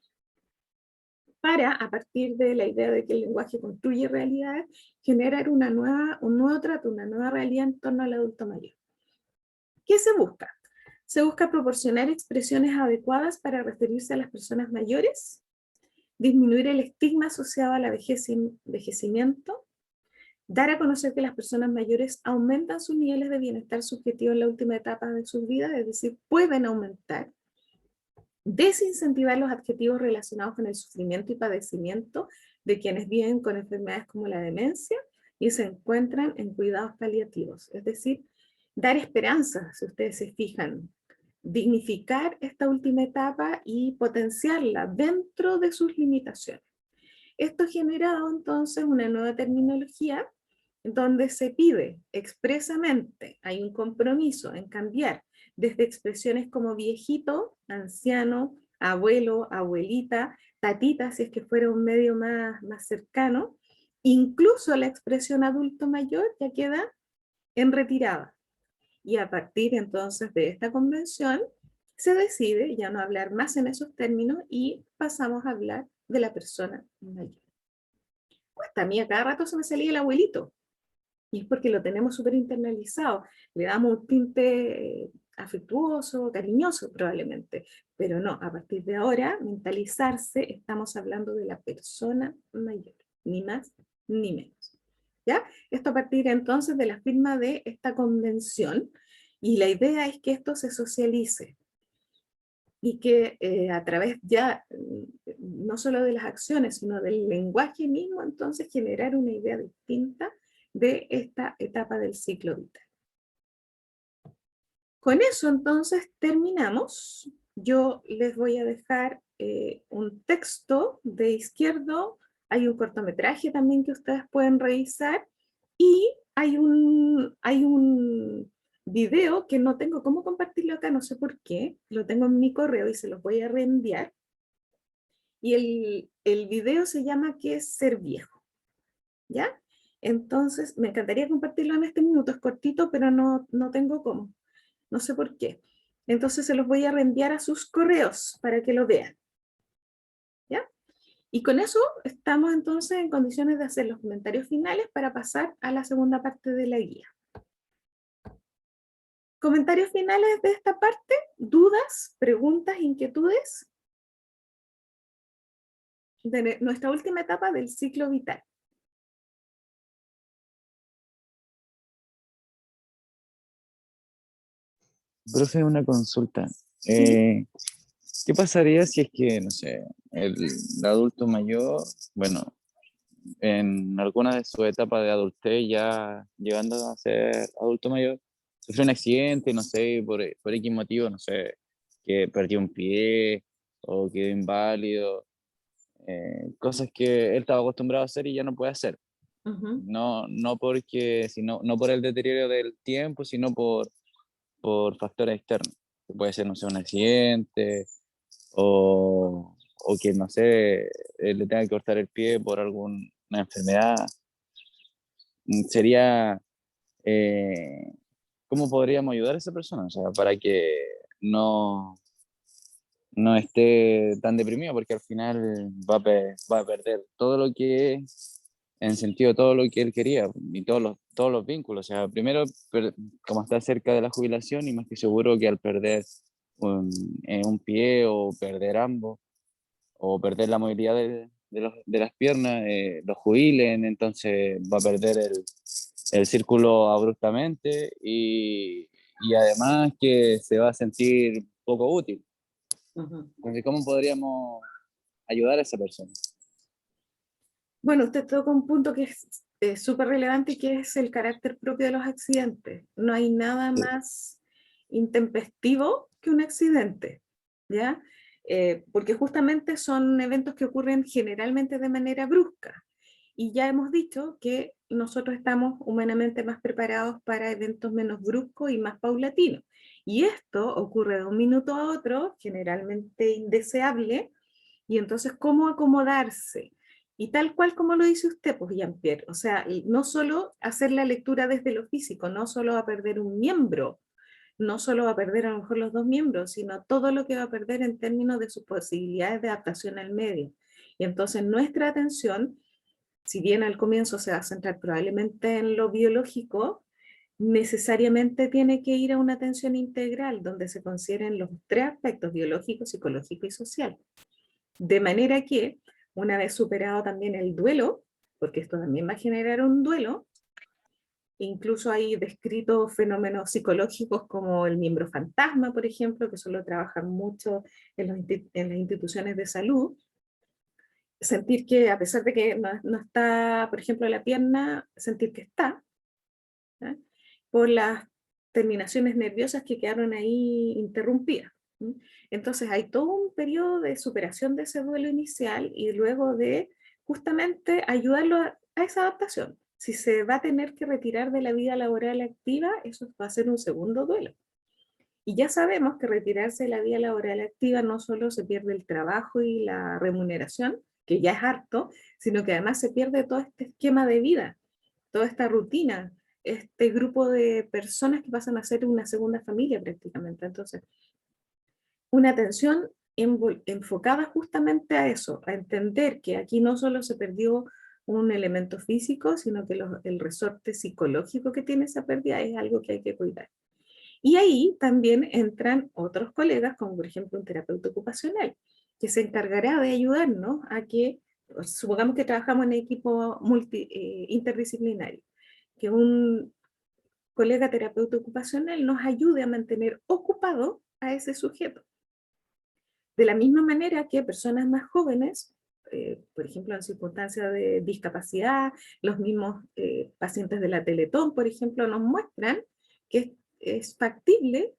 para, a partir de la idea de que el lenguaje construye realidades, generar un nuevo trato, una nueva realidad en torno al adulto mayor. ¿Qué se busca? Se busca proporcionar expresiones adecuadas para referirse a las personas mayores, disminuir el estigma asociado a la vejez y envejecimiento, dar a conocer que las personas mayores aumentan sus niveles de bienestar subjetivo en la última etapa de sus vidas, es decir, pueden aumentar, desincentivar los adjetivos relacionados con el sufrimiento y padecimiento de quienes viven con enfermedades como la demencia y se encuentran en cuidados paliativos, es decir, dar esperanza, si ustedes se fijan, dignificar esta última etapa y potenciarla dentro de sus limitaciones. Esto ha generado entonces una nueva terminología donde se pide expresamente, hay un compromiso en cambiar desde expresiones como viejito, anciano, abuelo, abuelita, tatita, si es que fuera un medio más cercano, incluso la expresión adulto mayor ya queda en retirada. Y a partir entonces de esta convención se decide ya no hablar más en esos términos y pasamos a hablar de la persona mayor. Pues a mí a cada rato se me salía el abuelito, y es porque lo tenemos súper internalizado, le damos un tinte afectuoso, cariñoso probablemente, pero no, a partir de ahora, mentalizarse, estamos hablando de la persona mayor, ni más ni menos. ¿Ya? Esto a partir entonces de la firma de esta convención, y la idea es que esto se socialice, y que a través ya, no solo de las acciones, sino del lenguaje mismo, entonces generar una idea distinta de esta etapa del ciclo vital. Con eso entonces terminamos. Yo les voy a dejar un texto de izquierdo, hay un cortometraje también que ustedes pueden revisar, y hay un video que no tengo cómo compartirlo acá, no sé por qué, lo tengo en mi correo y se los voy a reenviar. Y el video se llama ¿Qué es ser viejo? ¿Ya? Entonces, me encantaría compartirlo en este minuto, es cortito, pero no tengo cómo, no sé por qué. Entonces se los voy a reenviar a sus correos para que lo vean. ¿Ya? Y con eso estamos entonces en condiciones de hacer los comentarios finales para pasar a la segunda parte de la guía. ¿Comentarios finales de esta parte? ¿Dudas, preguntas, inquietudes? De nuestra última etapa del ciclo vital. Profe, una consulta. Sí. ¿Qué pasaría si es que, no sé, el adulto mayor, bueno, en alguna de sus etapas de adultez, ya llegando a ser adulto mayor, sufrió un accidente, no sé, por X motivo, no sé, que perdió un pie o quedó inválido, cosas que él estaba acostumbrado a hacer y ya no puede hacer? Ujú. No porque, no por el deterioro del tiempo, sino por factores externos. Que puede ser, no sé, un accidente o que, no sé, le tenga que cortar el pie por alguna enfermedad. Sería, eh, ¿cómo podríamos ayudar a esa persona? O sea, para que no, no esté tan deprimido, porque al final va a perder todo lo que, en sentido, todo lo que él quería y todos los vínculos. O sea, primero, como está cerca de la jubilación, y más que seguro que al perder un pie o perder ambos, o perder la movilidad de las piernas, lo jubilen, entonces va a perder el círculo abruptamente y además que se va a sentir poco útil. Ujú. Entonces, ¿cómo podríamos ayudar a esa persona? Bueno, usted toca un punto que es súper relevante, que es el carácter propio de los accidentes. No hay nada más intempestivo que un accidente, ¿ya? Porque justamente son eventos que ocurren generalmente de manera brusca. Y ya hemos dicho que nosotros estamos humanamente más preparados para eventos menos bruscos y más paulatinos. Y esto ocurre de un minuto a otro, generalmente indeseable, y entonces, ¿cómo acomodarse? Y tal cual como lo dice usted, pues Jean-Pierre, o sea, no solo hacer la lectura desde lo físico, no solo va a perder un miembro, no solo va a perder a lo mejor los dos miembros, sino todo lo que va a perder en términos de sus posibilidades de adaptación al medio. Y entonces nuestra atención, si bien al comienzo se va a centrar probablemente en lo biológico, necesariamente tiene que ir a una atención integral donde se consideren los tres aspectos: biológico, psicológico y social. De manera que, una vez superado también el duelo, porque esto también va a generar un duelo, incluso hay descritos fenómenos psicológicos como el miembro fantasma, por ejemplo, que solo trabajan mucho en las instituciones de salud. Sentir que, a pesar de que no está, por ejemplo, la pierna, sentir que está, ¿eh? Por las terminaciones nerviosas que quedaron ahí interrumpidas. Entonces hay todo un periodo de superación de ese duelo inicial y luego de justamente ayudarlo a esa adaptación. Si se va a tener que retirar de la vida laboral activa, eso va a ser un segundo duelo. Y ya sabemos que retirarse de la vida laboral activa no solo se pierde el trabajo y la remuneración, que ya es harto, sino que además se pierde todo este esquema de vida, toda esta rutina, este grupo de personas que pasan a ser una segunda familia prácticamente. Entonces, una atención enfocada justamente a eso, a entender que aquí no solo se perdió un elemento físico, sino que el resorte psicológico que tiene esa pérdida es algo que hay que cuidar. Y ahí también entran otros colegas, como por ejemplo un terapeuta ocupacional, que se encargará de ayudarnos a que, supongamos que trabajamos en equipo interdisciplinario, que un colega terapeuta ocupacional nos ayude a mantener ocupado a ese sujeto. De la misma manera que personas más jóvenes, por ejemplo en circunstancias de discapacidad, los mismos pacientes de la Teletón, por ejemplo, nos muestran que es factible,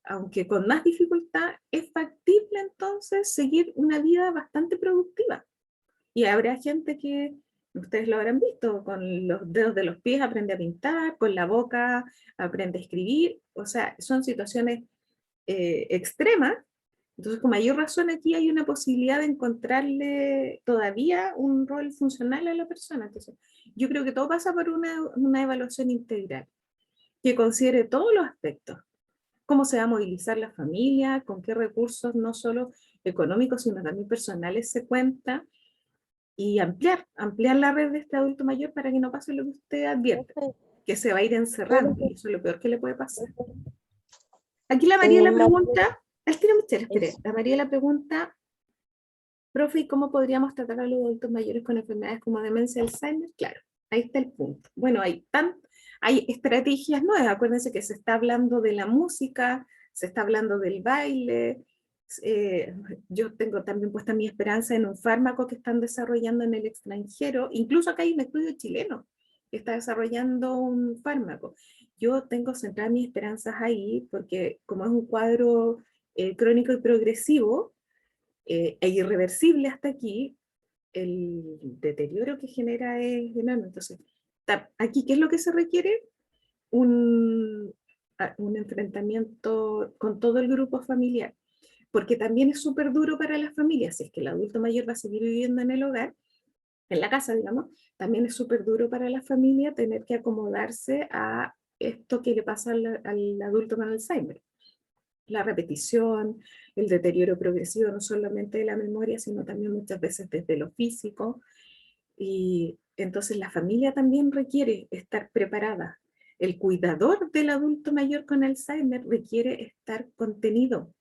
aunque con más dificultad, es factible entonces seguir una vida bastante productiva. Y habrá gente que, ustedes lo habrán visto, con los dedos de los pies aprende a pintar, con la boca aprende a escribir, o sea, son situaciones extremas. Entonces, con mayor razón aquí hay una posibilidad de encontrarle todavía un rol funcional a la persona. Entonces, yo creo que todo pasa por una evaluación integral, que considere todos los aspectos. Cómo se va a movilizar la familia, con qué recursos, no solo económicos, sino también personales se cuenta, y ampliar la red de este adulto mayor para que no pase lo que usted advierte. que se va a ir encerrando, y eso es lo peor que le puede pasar. Aquí la Mariela pregunta, la Mariela pregunta, profe, ¿y cómo podríamos tratar a los adultos mayores con enfermedades como demencia y Alzheimer? Claro, ahí está el punto. Bueno, hay estrategias nuevas, acuérdense que se está hablando de la música, se está hablando del baile, yo tengo también puesta mi esperanza en un fármaco que están desarrollando en el extranjero, incluso acá hay un estudio chileno que está desarrollando un fármaco. Yo tengo centradas mis esperanzas ahí porque como es un cuadro crónico y progresivo e irreversible hasta aquí, el deterioro que genera es enorme. Entonces, aquí, ¿qué es lo que se requiere? Un enfrentamiento con todo el grupo familiar, porque también es súper duro para las familias, si es que el adulto mayor va a seguir viviendo en el hogar, en la casa, digamos, también es súper duro para la familia tener que acomodarse a esto que le pasa al adulto con Alzheimer. La repetición, el deterioro progresivo no solamente de la memoria, sino también muchas veces desde lo físico. Y entonces la familia también requiere estar preparada. El cuidador del adulto mayor con Alzheimer requiere estar contenido,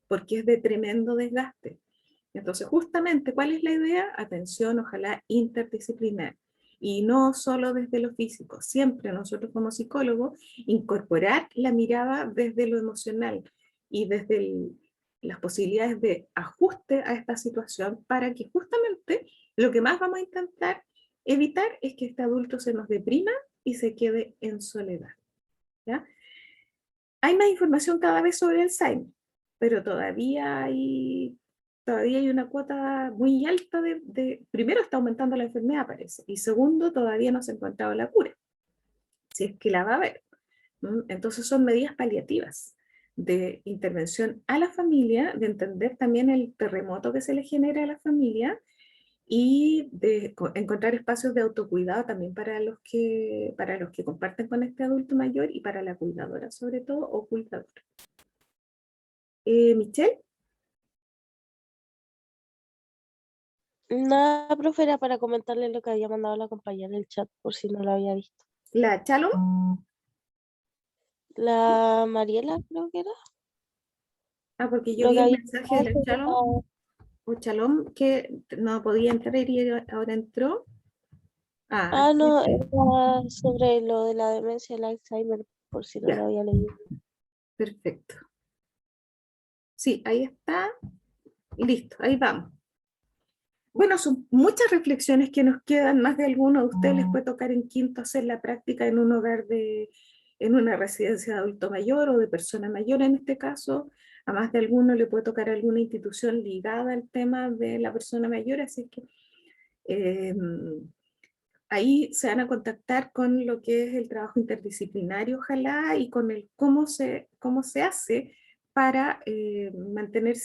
porque es de tremendo desgaste. Entonces, justamente, ¿cuál es la idea? Atención, ojalá interdisciplinar. Y no solo desde lo físico, siempre nosotros como psicólogos, incorporar la mirada desde lo emocional y desde las posibilidades de ajuste a esta situación para que justamente lo que más vamos a intentar evitar es que este adulto se nos deprima y se quede en soledad. ¿Ya? Hay más información cada vez sobre Alzheimer, pero todavía hay una cuota muy alta primero está aumentando la enfermedad, parece, y segundo, todavía no se ha encontrado la cura, si es que la va a haber. Entonces son medidas paliativas de intervención a la familia, de entender también el terremoto que se le genera a la familia y de encontrar espacios de autocuidado también para los que comparten con este adulto mayor y para la cuidadora sobre todo o cuidador. Michelle. Nada, profe, era para comentarle lo que había mandado la compañera en el chat, por si no lo había visto. ¿La Chalom? La Mariela, creo que era. Ah, porque yo Lo vi que el había mensaje de la Chalom, o Chalom, que no podía entrar y ahora entró. Ah, no, era sobre lo de la demencia y el Alzheimer, por si no ya. lo había leído. Perfecto. Sí, ahí está. Listo, ahí vamos. Bueno, son muchas reflexiones que nos quedan, más de alguno de ustedes les puede tocar en quinto hacer la práctica en un hogar en una residencia de adulto mayor o de persona mayor en este caso, a más de alguno le puede tocar alguna institución ligada al tema de la persona mayor, así que ahí se van a contactar con lo que es el trabajo interdisciplinario, ojalá, y con el cómo se hace para mantener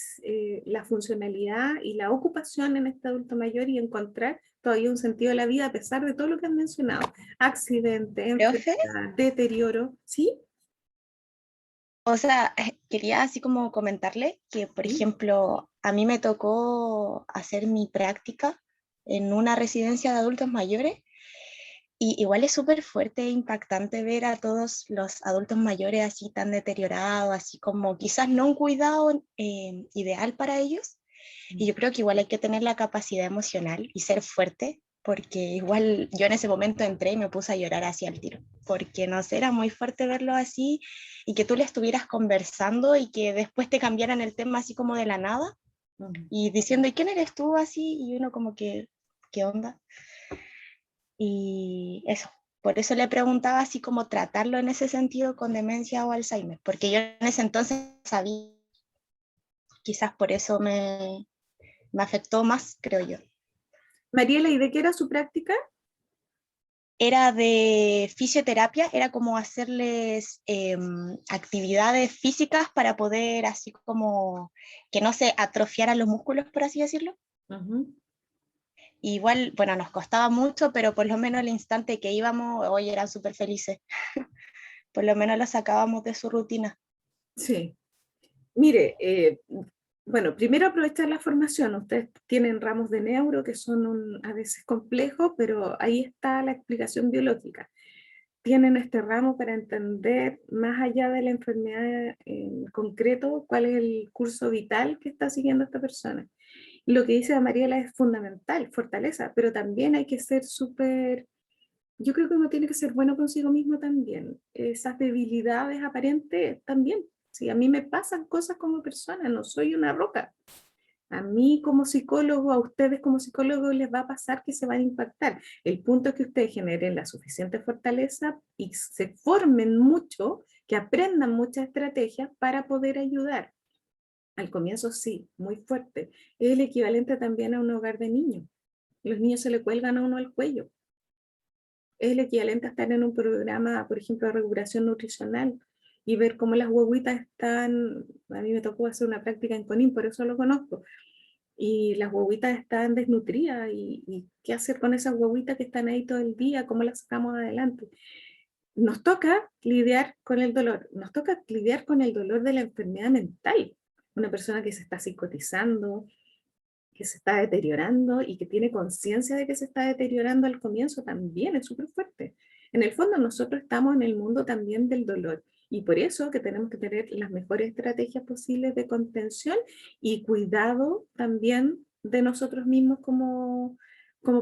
la funcionalidad y la ocupación en este adulto mayor y encontrar todavía un sentido de la vida a pesar de todo lo que han mencionado. Accidente, enfermedad, deterioro, ¿sí? O sea, quería así como comentarle que, por ejemplo, a mí me tocó hacer mi práctica en una residencia de adultos mayores y igual es súper fuerte e impactante ver a todos los adultos mayores así tan deteriorados, así como quizás no un cuidado ideal para ellos. Y yo creo que igual hay que tener la capacidad emocional y ser fuerte, porque igual yo en ese momento entré y me puse a llorar así al tiro, porque no sé, era muy fuerte verlo así y que tú le estuvieras conversando y que después te cambiaran el tema así como de la nada y diciendo, ¿y quién eres tú? Así, y uno como que, ¿qué onda? Y eso, por eso le preguntaba así como tratarlo en ese sentido con demencia o Alzheimer, porque yo en ese entonces sabía, quizás por eso me afectó más, creo yo. Mariela, ¿y de qué era su práctica? Era de fisioterapia, era como hacerles actividades físicas para poder así como que no se atrofiaran los músculos, por así decirlo. Igual, bueno, nos costaba mucho, pero por lo menos el instante que íbamos, hoy eran súper felices. Por lo menos lo sacábamos de su rutina. Sí. Mire, bueno, primero aprovechar la formación. Ustedes tienen ramos de neuro que son a veces complejos, pero ahí está la explicación biológica. tienen este ramo para entender más allá de la enfermedad en concreto cuál es el curso vital que está siguiendo esta persona. Y lo que dice Mariela es fundamental, fortaleza, pero también hay que ser súper, yo creo que uno tiene que ser bueno consigo mismo también. Esas debilidades aparentes también. Si a mí me pasan cosas como persona, no soy una roca. A mí como psicólogo, a ustedes como psicólogos les va a pasar que se van a impactar. El punto es que ustedes generen la suficiente fortaleza y se formen mucho, que aprendan muchas estrategias para poder ayudar. Al comienzo sí, muy fuerte. Es el equivalente también a un hogar de niños. Los niños se le cuelgan a uno al cuello. Es el equivalente a estar en un programa, por ejemplo, de regulación nutricional y ver cómo las huevitas están, a mí me tocó hacer una práctica en CONIN, por eso lo conozco, y las huevitas están desnutridas y qué hacer con esas huevitas que están ahí todo el día, cómo las sacamos adelante. Nos toca lidiar con el dolor, nos toca lidiar con el dolor de la enfermedad mental, una persona que se está psicotizando, que se está deteriorando y que tiene conciencia de que se está deteriorando al comienzo también es súper fuerte. En el fondo nosotros estamos en el mundo también del dolor y por eso que tenemos que tener las mejores estrategias posibles de contención y cuidado también de nosotros mismos como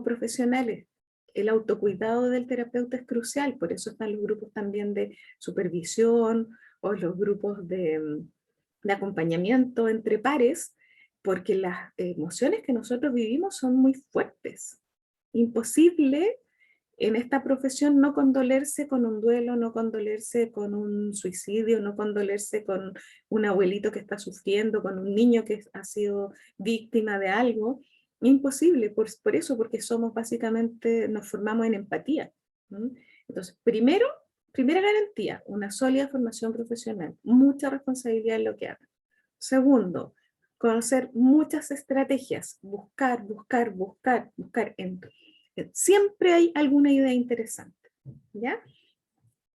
profesionales. El autocuidado del terapeuta es crucial, por eso están los grupos también de supervisión o los grupos de acompañamiento entre pares, porque las emociones que nosotros vivimos son muy fuertes. Imposible en esta profesión no condolerse con un duelo, no condolerse con un suicidio, no condolerse con un abuelito que está sufriendo, con un niño que ha sido víctima de algo. Imposible, por eso, porque somos básicamente, nos formamos en empatía. Entonces, primera garantía, una sólida formación profesional, mucha responsabilidad en lo que hagan. Segundo, conocer muchas estrategias, buscar. Siempre hay alguna idea interesante, ¿ya?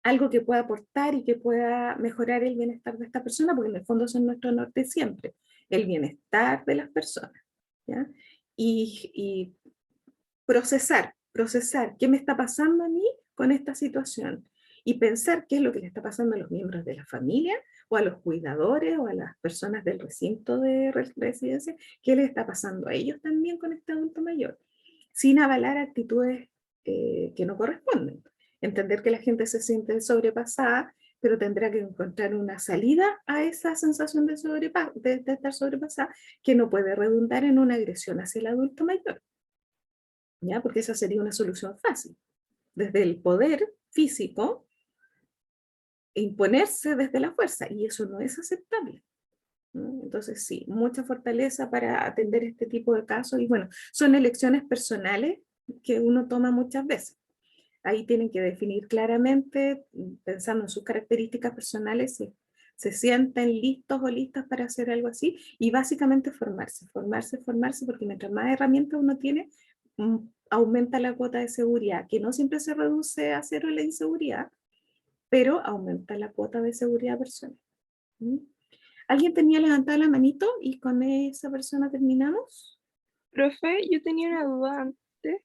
Algo que pueda aportar y que pueda mejorar el bienestar de esta persona, porque en el fondo eso es nuestro norte siempre, el bienestar de las personas, ¿ya? Y procesar qué me está pasando a mí con esta situación y pensar qué es lo que le está pasando a los miembros de la familia o a los cuidadores o a las personas del recinto de residencia, qué les está pasando a ellos también con este adulto mayor, sin avalar actitudes que no corresponden. Entender que la gente se siente sobrepasada, pero tendrá que encontrar una salida a esa sensación de estar sobrepasada que no puede redundar en una agresión hacia el adulto mayor. ¿Ya? Porque esa sería una solución fácil. Desde el poder físico, imponerse desde la fuerza, y eso no es aceptable. ¿No? Entonces sí, mucha fortaleza para atender este tipo de casos, y bueno, son elecciones personales que uno toma muchas veces. Ahí tienen que definir claramente, pensando en sus características personales, si se sienten listos o listas para hacer algo así, y básicamente formarse, porque mientras más herramientas uno tiene, aumenta la cuota de seguridad, que no siempre se reduce a cero la inseguridad, pero aumenta la cuota de seguridad personal. ¿Alguien tenía levantada la manito y con esa persona terminamos? Profe, yo tenía una duda antes,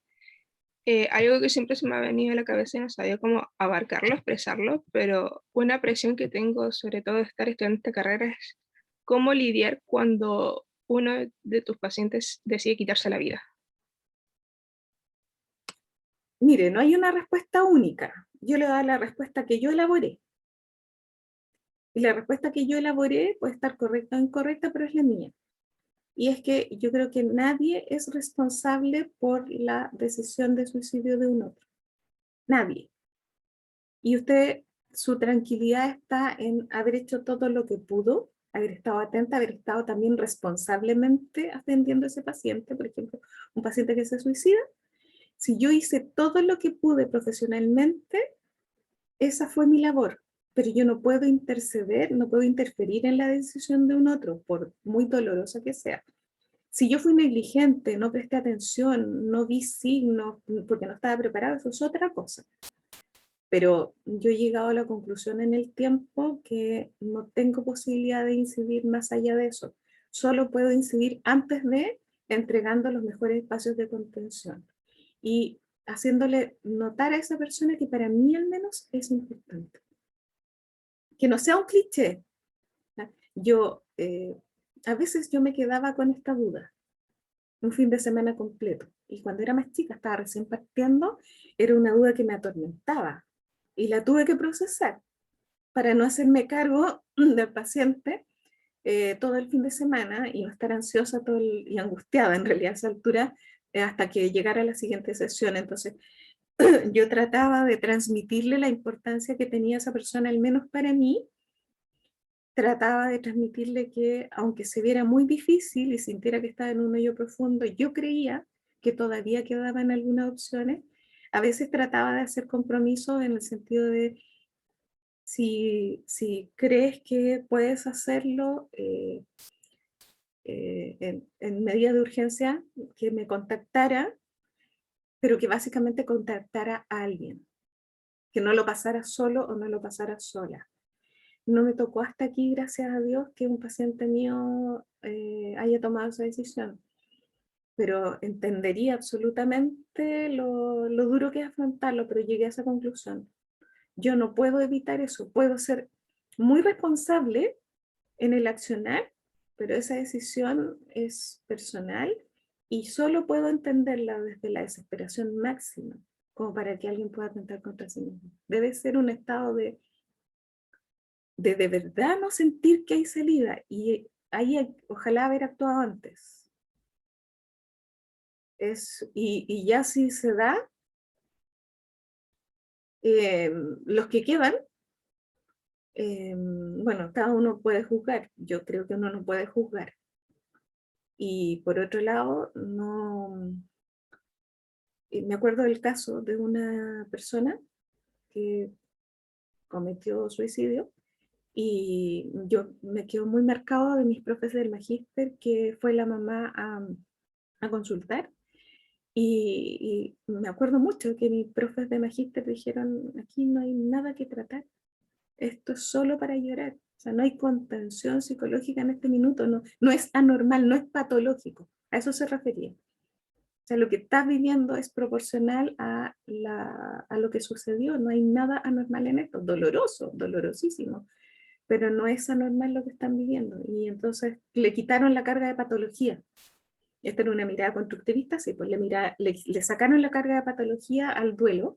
algo que siempre se me ha venido a la cabeza y no sabía cómo abarcarlo, expresarlo, pero una presión que tengo, sobre todo de estar estudiando esta carrera, es cómo lidiar cuando uno de tus pacientes decide quitarse la vida. Mire, no hay una respuesta única. Yo le doy la respuesta que yo elaboré. Y la respuesta que yo elaboré puede estar correcta o incorrecta, pero es la mía. Y es que yo creo que nadie es responsable por la decisión de suicidio de un otro. Nadie. Y usted, su tranquilidad está en haber hecho todo lo que pudo, haber estado atenta, haber estado también responsablemente atendiendo a ese paciente, por ejemplo, un paciente que se suicida. Si yo hice todo lo que pude profesionalmente, esa fue mi labor, pero yo no puedo interceder, no puedo interferir en la decisión de un otro, por muy dolorosa que sea. Si yo fui negligente, no presté atención, no vi signos, porque no estaba preparado, eso es otra cosa. Pero yo he llegado a la conclusión en el tiempo que no tengo posibilidad de incidir más allá de eso. Solo puedo incidir antes de entregando los mejores espacios de contención. Y haciéndole notar a esa persona que para mí al menos es importante. Que no sea un cliché. Yo, a veces yo me quedaba con esta duda, un fin de semana completo. Y cuando era más chica, estaba recién partiendo, era una duda que me atormentaba. Y la tuve que procesar para no hacerme cargo del paciente todo el fin de semana y no estar ansiosa y angustiada en realidad a esa altura hasta que llegara la siguiente sesión. Entonces, yo trataba de transmitirle la importancia que tenía esa persona, al menos para mí. Trataba de transmitirle que, aunque se viera muy difícil y sintiera que estaba en un hoyo profundo, yo creía que todavía quedaban algunas opciones. A veces trataba de hacer compromisos en el sentido de, si crees que puedes hacerlo en medida de urgencia, que me contactara, pero que básicamente contactara a alguien, que no lo pasara solo o no lo pasara sola. No me tocó hasta aquí, gracias a Dios, que un paciente mío haya tomado esa decisión, pero entendería absolutamente lo duro que es afrontarlo, pero llegué a esa conclusión. Yo no puedo evitar eso, puedo ser muy responsable en el accionar, pero esa decisión es personal y solo puedo entenderla desde la desesperación máxima, como para que alguien pueda atentar contra sí mismo. Debe ser un estado de verdad no sentir que hay salida, y ahí ojalá haber actuado antes. Y ya si se da, los que quedan, bueno, cada uno puede juzgar, yo creo que uno no puede juzgar. Y por otro lado, no, me acuerdo del caso de una persona que cometió suicidio, y yo me quedo muy marcado de mis profes del magíster, que fue la mamá a consultar, y me acuerdo mucho que mis profes de magíster dijeron, aquí no hay nada que tratar, esto es solo para llorar, o sea, no hay contención psicológica en este minuto, no es anormal, no es patológico, a eso se refería. O sea, lo que estás viviendo es proporcional a lo que sucedió, no hay nada anormal en esto, doloroso, dolorosísimo, pero no es anormal lo que están viviendo. Y entonces le quitaron la carga de patología. Esta era una mirada constructivista, sí, pues le sacaron la carga de patología al duelo,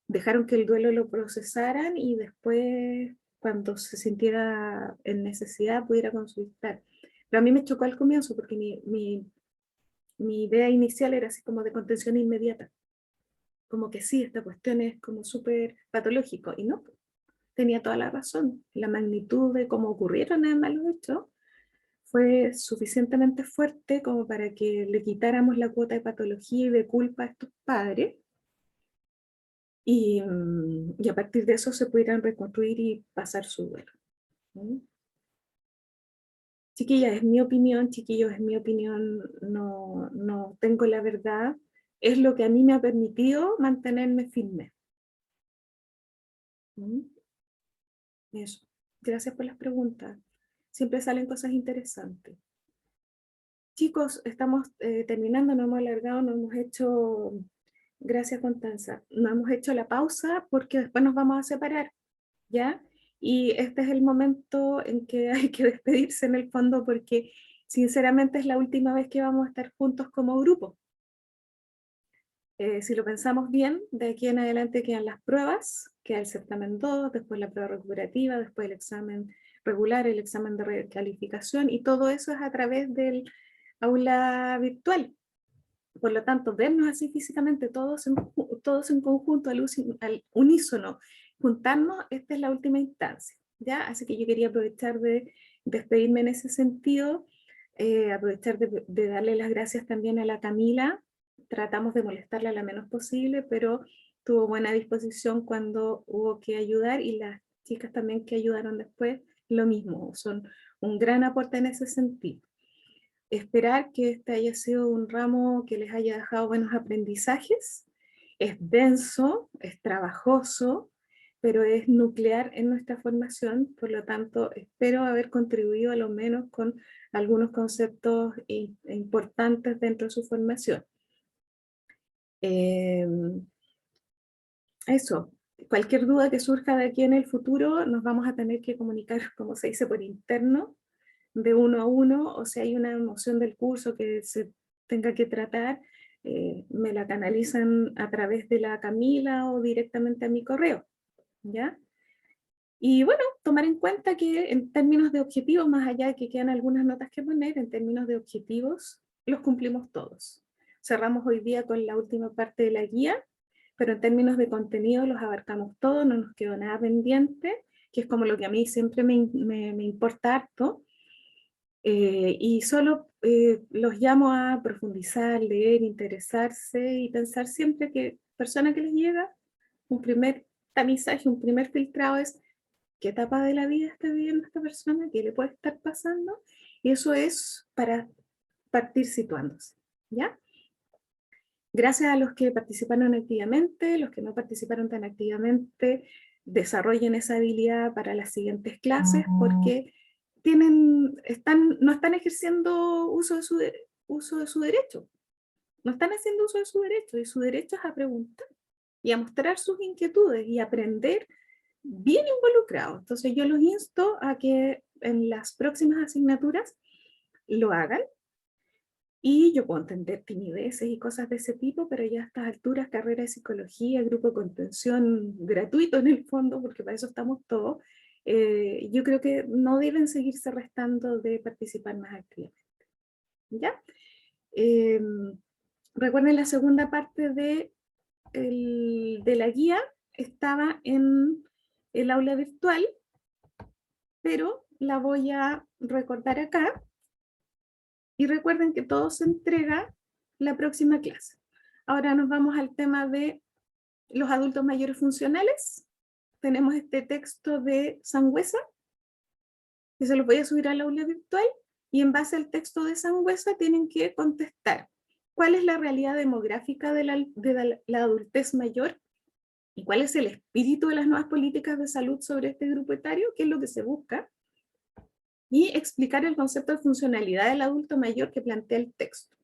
dejaron que el duelo lo procesaran y después, cuando se sintiera en necesidad, pudiera consultar. Pero a mí me chocó al comienzo porque mi idea inicial era así como de contención inmediata. Como que sí, esta cuestión es como súper patológico, y no, tenía toda la razón. La magnitud de cómo ocurrieron además los hechos fue suficientemente fuerte como para que le quitáramos la cuota de patología y de culpa a estos padres, y a partir de eso se pudieran reconstruir y pasar su duelo. Chiquillas, es mi opinión, chiquillos, es mi opinión, no tengo la verdad, es lo que a mí me ha permitido mantenerme firme. Eso. Gracias por las preguntas. Siempre salen cosas interesantes. Chicos, estamos terminando, no hemos alargado, no hemos hecho, gracias Constanza, no hemos hecho la pausa porque después nos vamos a separar, ¿ya? Y este es el momento en que hay que despedirse en el fondo, porque sinceramente es la última vez que vamos a estar juntos como grupo. Si lo pensamos bien, de aquí en adelante quedan las pruebas, queda el certamen 2, después la prueba recuperativa, después el examen regular, el examen de recalificación, y todo eso es a través del aula virtual. Por lo tanto, vernos así físicamente, todos en conjunto, al unísono, juntarnos, esta es la última instancia, ¿ya? Así que yo quería aprovechar de despedirme en ese sentido, aprovechar de darle las gracias también a la Camila. Tratamos de molestarla lo menos posible, pero tuvo buena disposición cuando hubo que ayudar, y las chicas también que ayudaron después, lo mismo, son un gran aporte en ese sentido. Esperar que este haya sido un ramo que les haya dejado buenos aprendizajes. Es denso, es trabajoso, pero es nuclear en nuestra formación, por lo tanto espero haber contribuido a lo menos con algunos conceptos importantes dentro de su formación. Eso, cualquier duda que surja de aquí en el futuro, nos vamos a tener que comunicar, como se dice, por interno, de uno a uno, o si hay una emoción del curso que se tenga que tratar, me la canalizan a través de la Camila o directamente a mi correo, ¿ya? Y bueno, tomar en cuenta que en términos de objetivos, más allá de que quedan algunas notas que poner, en términos de objetivos, los cumplimos todos. Cerramos hoy día con la última parte de la guía, pero en términos de contenido los abarcamos todos, no nos quedó nada pendiente, que es como lo que a mí siempre me importa harto. Y solo los llamo a profundizar, leer, interesarse y pensar siempre que persona que les llega, un primer tamizaje, un primer filtrado es qué etapa de la vida está viviendo esta persona, qué le puede estar pasando, y eso es para partir situándose, ¿ya? Gracias a los que participaron activamente, los que no participaron tan activamente, desarrollen esa habilidad para las siguientes clases, porque no están ejerciendo uso de su derecho, no están haciendo uso de su derecho, y su derecho es a preguntar, y a mostrar sus inquietudes, y aprender bien involucrados. Entonces yo los insto a que en las próximas asignaturas lo hagan, y yo puedo entender timideces y cosas de ese tipo, pero ya a estas alturas, carrera de psicología, grupo de contención gratuito en el fondo, porque para eso estamos todos, yo creo que no deben seguirse restando de participar más activamente. ¿Ya? Recuerden, la segunda parte de la guía estaba en el aula virtual, pero la voy a recordar acá. Y recuerden que todo se entrega la próxima clase. Ahora nos vamos al tema de los adultos mayores funcionales. Tenemos este texto de Sangüesa, que se los voy a subir al aula virtual, y en base al texto de Sangüesa tienen que contestar cuál es la realidad demográfica de la adultez mayor y cuál es el espíritu de las nuevas políticas de salud sobre este grupo etario, qué es lo que se busca, y explicar el concepto de funcionalidad del adulto mayor que plantea el texto.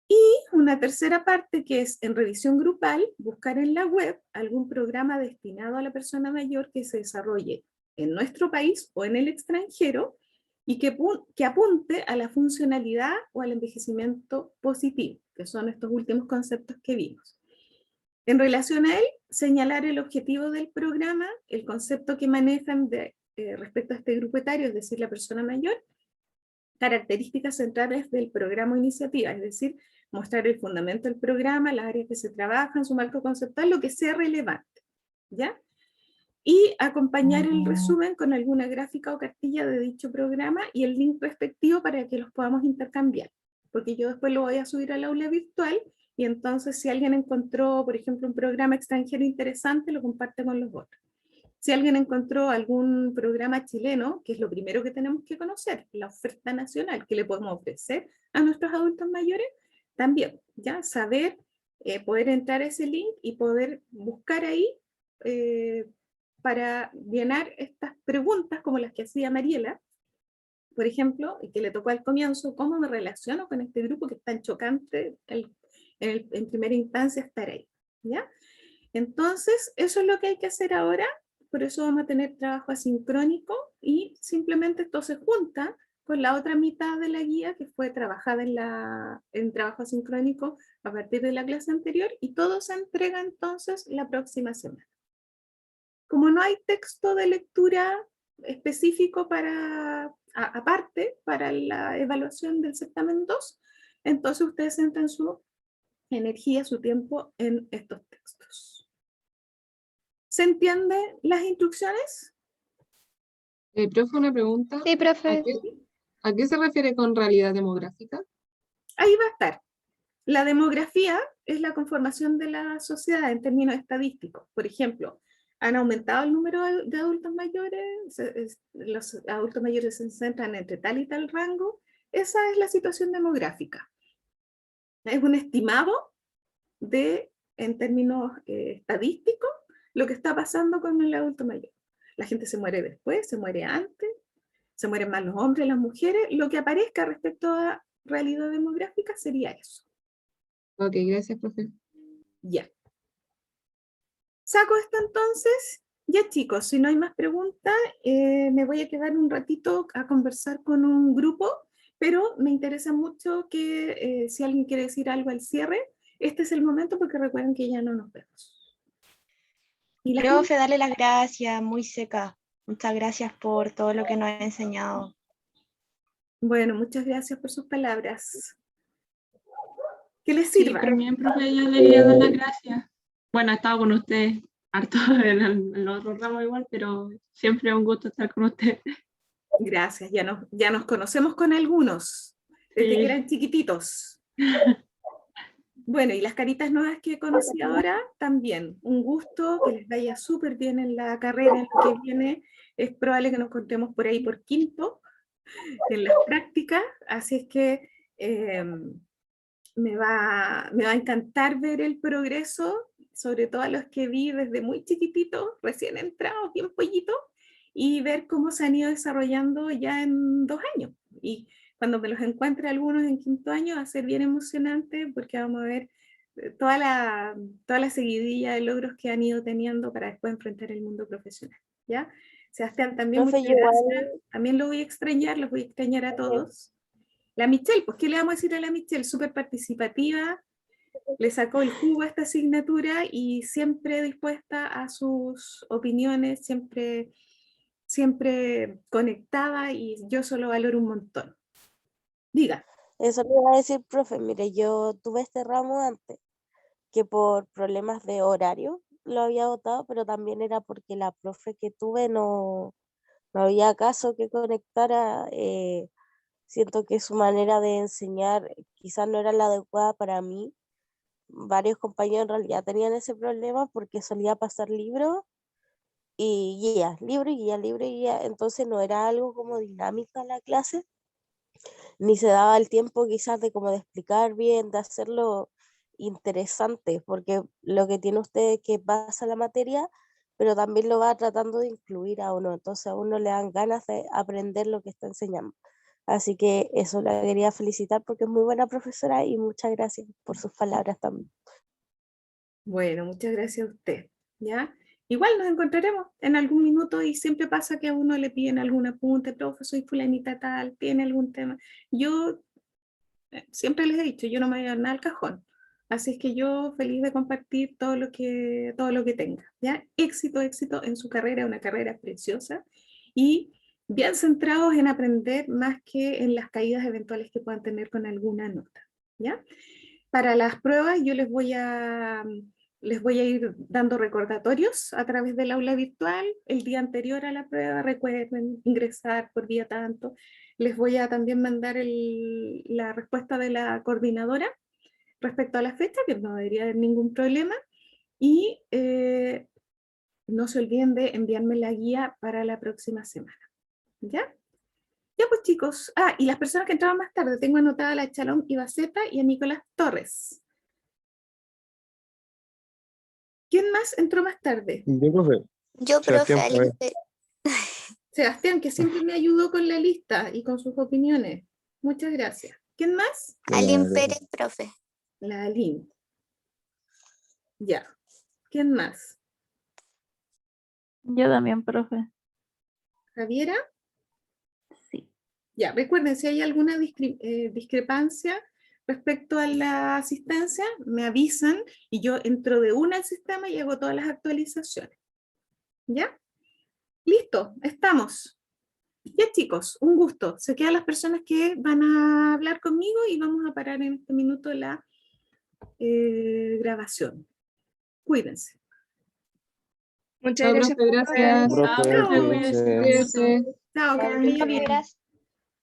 Y una tercera parte, que es en revisión grupal, buscar en la web algún programa destinado a la persona mayor que se desarrolle en nuestro país o en el extranjero y que apunte a la funcionalidad o al envejecimiento positivo, que son estos últimos conceptos que vimos. En relación a él, señalar el objetivo del programa, el concepto que manejan respecto a este grupo etario, es decir, la persona mayor, características centrales del programa o iniciativa, es decir, mostrar el fundamento del programa, las áreas que se trabajan, su marco conceptual, lo que sea relevante, ¿ya? Y acompañar el resumen con alguna gráfica o cartilla de dicho programa y el link respectivo para que los podamos intercambiar, porque yo después lo voy a subir al aula virtual, y entonces si alguien encontró, por ejemplo, un programa extranjero interesante, lo comparte con los otros. Si alguien encontró algún programa chileno, que es lo primero que tenemos que conocer, la oferta nacional que le podemos ofrecer a nuestros adultos mayores, también, ¿ya? Saber, poder entrar a ese link y poder buscar ahí para llenar estas preguntas como las que hacía Mariela, por ejemplo, y que le tocó al comienzo, ¿cómo me relaciono con este grupo que es tan chocante en primera instancia estar ahí? ¿Ya? Entonces, eso es lo que hay que hacer ahora. Por eso vamos a tener trabajo asincrónico, y simplemente esto se junta con la otra mitad de la guía que fue trabajada en trabajo asincrónico a partir de la clase anterior, y todo se entrega entonces la próxima semana. Como no hay texto de lectura específico aparte para la evaluación del certamen 2, entonces ustedes centran su energía, su tiempo en estos textos. ¿Se entienden las instrucciones? Profe, una pregunta. Sí, profe. ¿A qué se refiere con realidad demográfica? Ahí va a estar. La demografía es la conformación de la sociedad en términos estadísticos. Por ejemplo, han aumentado el número de adultos mayores, los adultos mayores se centran entre tal y tal rango. Esa es la situación demográfica. Es un estimado en términos estadísticos, lo que está pasando con el adulto mayor. La gente se muere después, se muere antes, se mueren más los hombres, las mujeres. Lo que aparezca respecto a realidad demográfica sería eso. Ok, gracias, profe. Ya. Saco esto entonces. Ya chicos, si no hay más preguntas, me voy a quedar un ratito a conversar con un grupo, pero me interesa mucho que si alguien quiere decir algo al cierre, este es el momento porque recuerden que ya no nos vemos. Y la Profe, darle las gracias, muy seca. Muchas gracias por todo lo que nos ha enseñado. Bueno, muchas gracias por sus palabras. Que les Sí, sirva. también, profe, yo le quería dar las gracias. Bueno, he estado con usted harto en el otro ramo igual, pero siempre es un gusto estar con usted. Gracias, ya nos conocemos con algunos, desde que Sí. eran chiquititos. Bueno, y las caritas nuevas que conocí ahora, también. Un gusto, que les vaya súper bien en la carrera, en lo que viene. Es probable que nos contemos por ahí por quinto, en las prácticas, así es que me va a encantar ver el progreso, sobre todo a los que vi desde muy chiquititos, recién entrados, bien pollitos, y ver cómo se han ido desarrollando ya en 2 años. Y cuando me los encuentre algunos en quinto año va a ser bien emocionante porque vamos a ver toda la seguidilla de logros que han ido teniendo para después enfrentar el mundo profesional. ¿Ya? Sebastián, también Profe, muchas yo igual, gracias. También lo voy a extrañar, los voy a extrañar a todos. La Michelle, pues, ¿qué le vamos a decir a la Michelle? Súper participativa, le sacó el jugo a esta asignatura y siempre dispuesta a sus opiniones, siempre conectada, y yo solo valoro un montón. Diga. eso le iba a decir, profe, mire, yo tuve este ramo antes, que por problemas de horario lo había votado, pero también era porque la profe que tuve no había caso que conectara. Siento que su manera de enseñar quizás no era la adecuada para mí. Varios compañeros en realidad tenían ese problema porque solía pasar libros y guías, libro y guía, libro y guía. Entonces no era algo como dinámica la clase, ni se daba el tiempo quizás de como de explicar bien, de hacerlo interesante, porque lo que tiene usted es que pasa la materia, pero también lo va tratando de incluir a uno, entonces a uno le dan ganas de aprender lo que está enseñando. Así que eso la quería felicitar porque es muy buena profesora y muchas gracias por sus palabras también. Bueno, muchas gracias a usted. ¿Ya? Igual nos encontraremos en algún minuto y siempre pasa que a uno le piden algún apunte, profe, soy fulanita tal, tiene algún tema. Yo siempre les he dicho, yo no me voy a dar nada al cajón. Así es que yo feliz de compartir todo lo que tenga. ¿Ya? Éxito, éxito en su carrera, una carrera preciosa y bien centrados en aprender más que en las caídas eventuales que puedan tener con alguna nota. ¿Ya? Para las pruebas yo les voy a ir dando recordatorios a través del aula virtual. El día anterior a la prueba recuerden ingresar por día tanto. Les voy a también mandar la respuesta de la coordinadora respecto a la fecha, que no debería haber ningún problema. Y no se olviden de enviarme la guía para la próxima semana. ¿Ya? Ya pues chicos. Y las personas que entraban más tarde, tengo anotada a la Chalón Ibaceta y a Nicolás Torres. ¿Quién más entró más tarde? Yo, profe. Yo, profe, Sebastián Pavel. Sebastián, que siempre me ayudó con la lista y con sus opiniones. Muchas gracias. ¿Quién más? Aline Pérez, profe. La Aline. Ya. ¿Quién más? Yo también, profe. ¿Javiera? Sí. Ya, recuerden, si hay alguna discrepancia respecto a la asistencia, me avisan y yo entro de una al sistema y hago todas las actualizaciones. ¿Ya? Listo, estamos. Ya chicos, un gusto. Se quedan las personas que van a hablar conmigo y vamos a parar en este minuto la grabación. Cuídense. Muchas gracias. Profe, gracias. Profe, cuídense. Chao, que les vaya bien.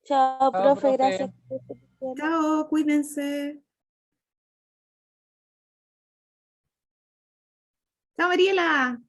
Chao, profe, gracias. Chao, cuídense. Chao, Mariela.